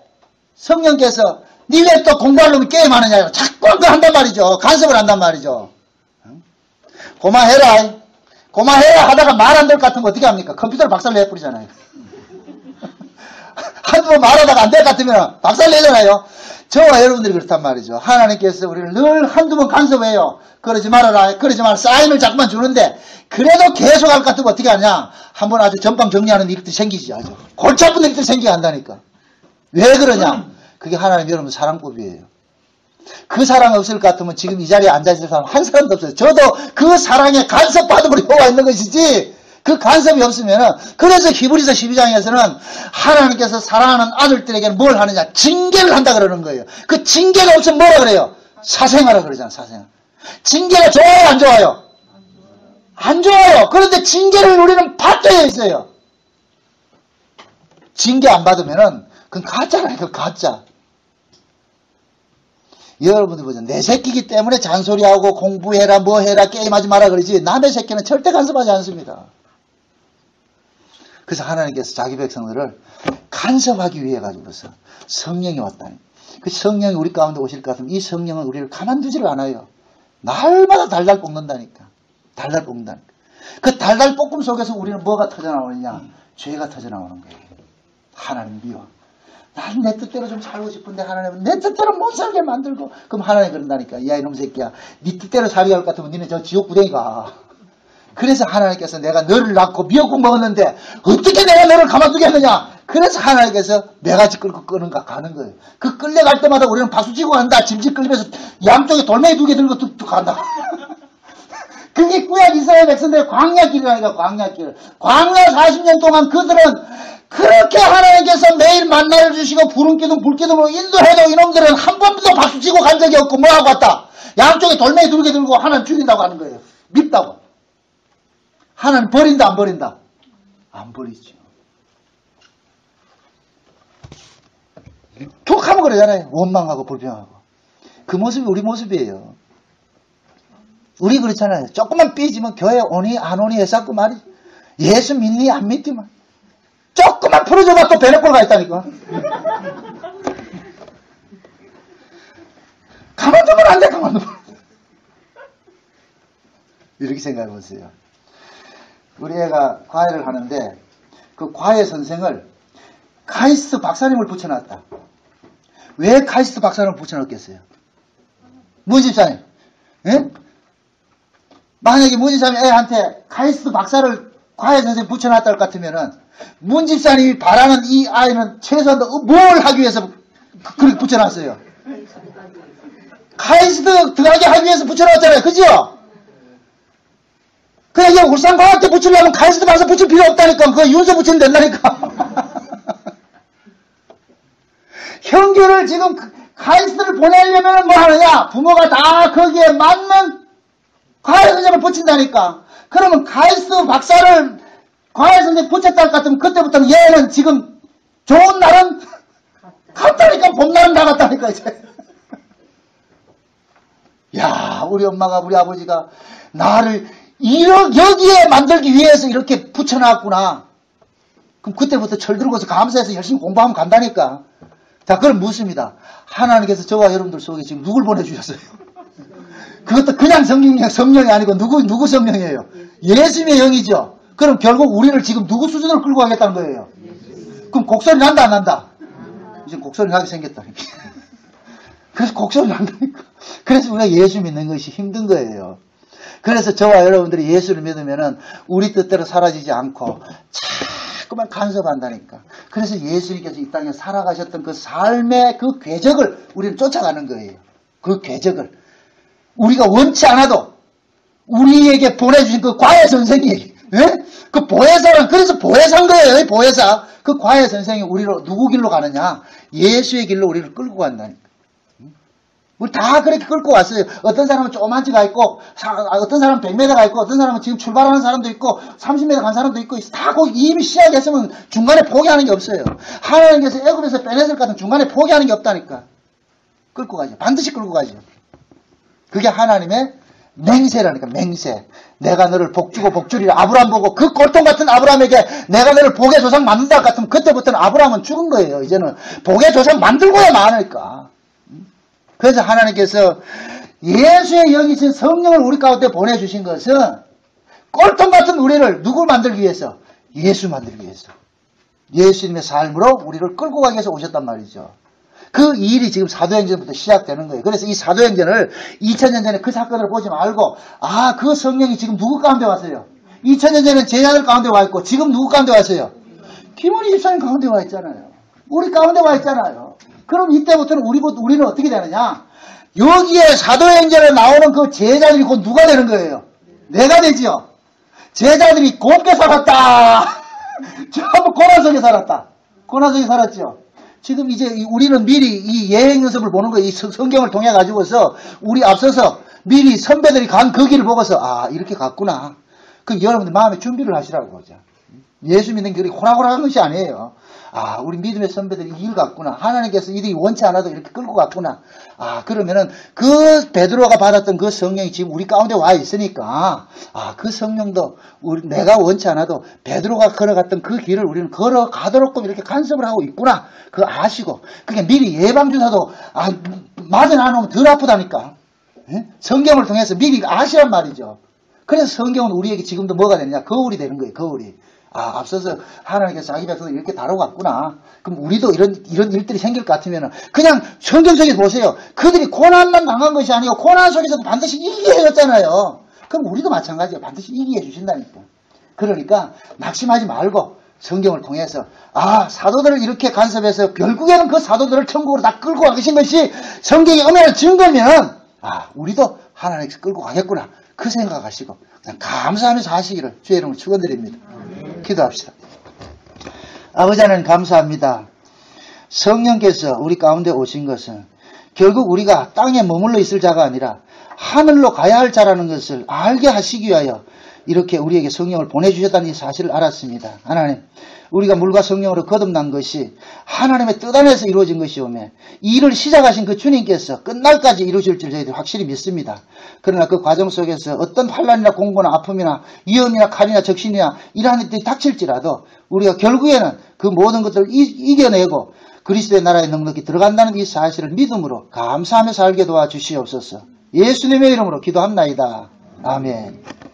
성령께서 니 왜 또 공부할 놈이 게임하느냐? 자꾸 한단 말이죠. 간섭을 한단 말이죠. 고마해라 하다가 말 안 될 것 같으면 어떻게 합니까? 컴퓨터를 박살내버리잖아요. 한두 번 말하다가 안 될 것 같으면 박살내잖아요. 저와 여러분들이 그렇단 말이죠. 하나님께서 우리를 늘 한두 번 간섭해요. 그러지 말아라. 사인을 자꾸만 주는데, 그래도 계속 할 것 같으면 어떻게 하냐? 한번 아주 전방 정리하는 일들이 생기지. 아주 골치 아픈 일들이 생기게 한다니까. 왜 그러냐? 그게 하나님 여러분 사랑법이에요. 그 사랑 없을 것 같으면 지금 이 자리에 앉아있을 사람 한 사람도 없어요. 저도 그 사랑에 간섭받음으로 와 있는 것이지, 그 간섭이 없으면은. 그래서 히브리서 12장에서는 하나님께서 사랑하는 아들들에게는 뭘 하느냐? 징계를 한다 그러는 거예요. 그 징계가 없으면 뭐라 그래요? 사생하라 그러잖아, 사생하. 징계가 좋아요, 안 좋아요? 안 좋아요. 그런데 징계를 우리는 받아야 있어요. 징계 안 받으면은 그건 가짜라니까, 가짜. 여러분들 보죠. 내 새끼기 때문에 잔소리하고 공부해라 뭐 해라 게임하지 마라 그러지 남의 새끼는 절대 간섭하지 않습니다. 그래서 하나님께서 자기 백성들을 간섭하기 위해 가지고서 성령이 왔다니. 그 성령이 우리 가운데 오실 것 같으면 이 성령은 우리를 가만두지를 않아요. 날마다 달달 볶는다니까. 달달 볶는다니까. 그 달달 볶음 속에서 우리는 뭐가 터져나오느냐? 죄가 터져나오는 거예요. 하나님 미워. 난 내 뜻대로 좀 살고 싶은데 하나님은 내 뜻대로 못 살게 만들고. 그럼 하나님이 그런다니까. 야 이놈 새끼야. 네 뜻대로 살게 할 것 같으면 니네 저 지옥 구덩이 가. 그래서 하나님께서 내가 너를 낳고 미역국 먹었는데 어떻게 내가 너를 가만두겠느냐. 그래서 하나님께서 매가지 끌고 가는 거예요. 그 끌려갈 때마다 우리는 박수치고 간다. 짐짓 끌리면서 양쪽에 돌멩이 2개 들고 뚝뚝 간다. 그게 구약 이스라엘 백성들의 광야길이라니까. 광야길. 광야 40년 동안 그들은 그렇게 하나님께서 매일 만나를 주시고 부름기둥 불기둥으로 인도해도 이놈들은 한 번도 박수치고 간 적이 없고 뭐하고 왔다. 양쪽에 돌멩이 2개 들고 하나님 죽인다고 하는 거예요. 밉다고. 하나님 버린다 안 버린다? 안 버리죠. 툭하면 그러잖아요. 원망하고 불평하고. 그 모습이 우리 모습이에요. 우리 그렇잖아요. 조금만 삐지면 교회 오니 안 오니 해서 그 말이 예수 믿니 안 믿지만 조금만 풀어줘봐 또 배너꼴 가 있다니까. 가만두면 안 돼. 가만두면. 이렇게 생각해 보세요. 우리 애가 과외를 하는데 그 과외 선생을 카이스트 박사님을 붙여놨다. 왜 카이스트 박사님을 붙여놨겠어요? 무집사님. 예? 만약에 무집사님 애한테 카이스트 박사를 과외 선생님 붙여놨다 할 것 같으면은 문집사님이 바라는 이 아이는 최소한 뭘 하기 위해서 그렇게 붙여놨어요? 카이스트 들어가게 하기 위해서 붙여놨잖아요. 그죠? 그냥 이게 울산과학대 붙이려면 카이스트 박사 붙일 필요 없다니까. 그거 윤서 붙이면 된다니까. 형규를 지금 카이스트를 보내려면 뭐 하느냐? 부모가 다 거기에 맞는 과외 선생님을 붙인다니까. 그러면 카이스트 박사를 과외 선생님 붙였다 할 것 같으면 그때부터는 얘는 지금 좋은 날은 갔다니까. 봄날은 나갔다니까 이제. 야 우리 엄마가 우리 아버지가 나를 여기에 만들기 위해서 이렇게 붙여놨구나. 그럼 그때부터 철들고서 감사해서 열심히 공부하면 간다니까. 자, 그럼 묻습니다. 하나님께서 저와 여러분들 속에 지금 누굴 보내주셨어요? 그것도 그냥 성령이 아니고 누구 성령이에요? 예수님의 영이죠. 그럼 결국 우리를 지금 누구 수준으로 끌고 가겠다는 거예요? 그럼 곡소리 난다 안 난다? 이제 곡소리 나게 생겼다니까. 그래서 곡소리 난다니까. 그래서 우리가 예수 믿는 것이 힘든 거예요. 그래서 저와 여러분들이 예수를 믿으면은 우리 뜻대로 사라지지 않고 자꾸만 간섭한다니까. 그래서 예수님께서 이 땅에 살아가셨던 그 삶의 그 궤적을 우리는 쫓아가는 거예요. 그 궤적을. 우리가 원치 않아도 우리에게 보내주신 그 과외 선생이, 예? 그 보혜사랑, 그래서 보혜사인 거예요. 보혜사. 그 과외 선생이 우리로 누구 길로 가느냐? 예수의 길로 우리를 끌고 간다니까. 우리 다 그렇게 끌고 왔어요. 어떤 사람은 조그만 집 가 있고, 어떤 사람은 100m 가 있고, 어떤 사람은 지금 출발하는 사람도 있고, 30m 간 사람도 있고, 다 거기 이미 시작했으면 중간에 포기하는 게 없어요. 하나님께서 애굽에서 빼냈을 것 같은 중간에 포기하는 게 없다니까. 끌고 가죠. 반드시 끌고 가죠. 그게 하나님의 맹세라니까, 맹세. 내가 너를 복주고 복주리라. 아브라함 보고 그 꼴통 같은 아브라함에게 내가 너를 복의 조상 만든다 같으면 그때부터는 아브라함은 죽은 거예요. 이제는 복의 조상 만들고야 마니까. 그래서 하나님께서 예수의 영이신 성령을 우리 가운데 보내주신 것은 꼴통 같은 우리를 누굴 만들기 위해서? 예수 만들기 위해서. 예수님의 삶으로 우리를 끌고 가기 위해서 오셨단 말이죠. 그 일이 지금 사도행전부터 시작되는 거예요. 그래서 이 사도행전을 2000년 전에 그 사건을 보지 말고 그 성령이 지금 누구 가운데 왔어요? 2000년 전에 제자들 가운데 와 있고 지금 누구 가운데 왔어요? 김원희 집사님 가운데 와 있잖아요. 우리 가운데 와 있잖아요. 그럼 이때부터는 우리는 어떻게 되느냐? 여기에 사도행전에 나오는 그 제자들이 곧 누가 되는 거예요? 내가 되지요. 제자들이 곱게 살았다. 전부 고난 속에 살았다. 고난 속에 살았죠. 지금 이제 우리는 미리 이 예행 연습을 보는 거예요. 이 성경을 통해 가지고서 우리 앞서서 미리 선배들이 간 그 길을 보고서 이렇게 갔구나. 그 여러분들 마음에 준비를 하시라고 보자. 예수 믿는 길이 호락호락한 것이 아니에요. 아, 우리 믿음의 선배들이 이 길 갔구나. 하나님께서 이들이 원치 않아도 이렇게 끌고 갔구나. 아, 그러면은 그 베드로가 받았던 그 성령이 지금 우리 가운데 와 있으니까, 아, 그 성령도 내가 원치 않아도 베드로가 걸어갔던 그 길을 우리는 걸어가도록 이렇게 간섭을 하고 있구나. 그거 아시고, 그게 미리 예방주사도, 아, 맞아 나누면 덜 아프다니까. 예? 성경을 통해서 미리 아시란 말이죠. 그래서 성경은 우리에게 지금도 뭐가 되느냐? 거울이 되는 거예요, 거울이. 아, 앞서서 하나님께서 자기 백성을 이렇게 다루고 왔구나. 그럼 우리도 이런 일들이 생길 것 같으면 그냥 성경 속에 보세요. 그들이 고난만 당한 것이 아니고 고난 속에서도 반드시 이기게 해줬잖아요. 그럼 우리도 마찬가지예요. 반드시 이기게 해주신다니까. 그러니까 낙심하지 말고 성경을 통해서 아, 사도들을 이렇게 간섭해서 결국에는 그 사도들을 천국으로 다 끌고 가신 것이 성경의 엄연한 증거면 아, 우리도 하나님께서 끌고 가겠구나. 그 생각하시고 그냥 감사하면서 하시기를 주의 이름으로 축원드립니다. 기도합시다. 아버지 하나님 감사합니다. 성령께서 우리 가운데 오신 것은 결국 우리가 땅에 머물러 있을 자가 아니라 하늘로 가야 할 자라는 것을 알게 하시기 위하여 이렇게 우리에게 성령을 보내주셨다는 이 사실을 알았습니다. 하나님, 우리가 물과 성령으로 거듭난 것이 하나님의 뜻 안에서 이루어진 것이오매 이 일을 시작하신 그 주님께서 끝날까지 이루실 줄 저희들이 확실히 믿습니다. 그러나 그 과정 속에서 어떤 환난이나 공고나 아픔이나 위험이나 칼이나 적신이나 이러한 일들이 닥칠지라도 우리가 결국에는 그 모든 것들을 이겨내고 그리스도의 나라에 넉넉히 들어간다는 이 사실을 믿음으로 감사하며 살게 도와주시옵소서. 예수님의 이름으로 기도합나이다. 아멘.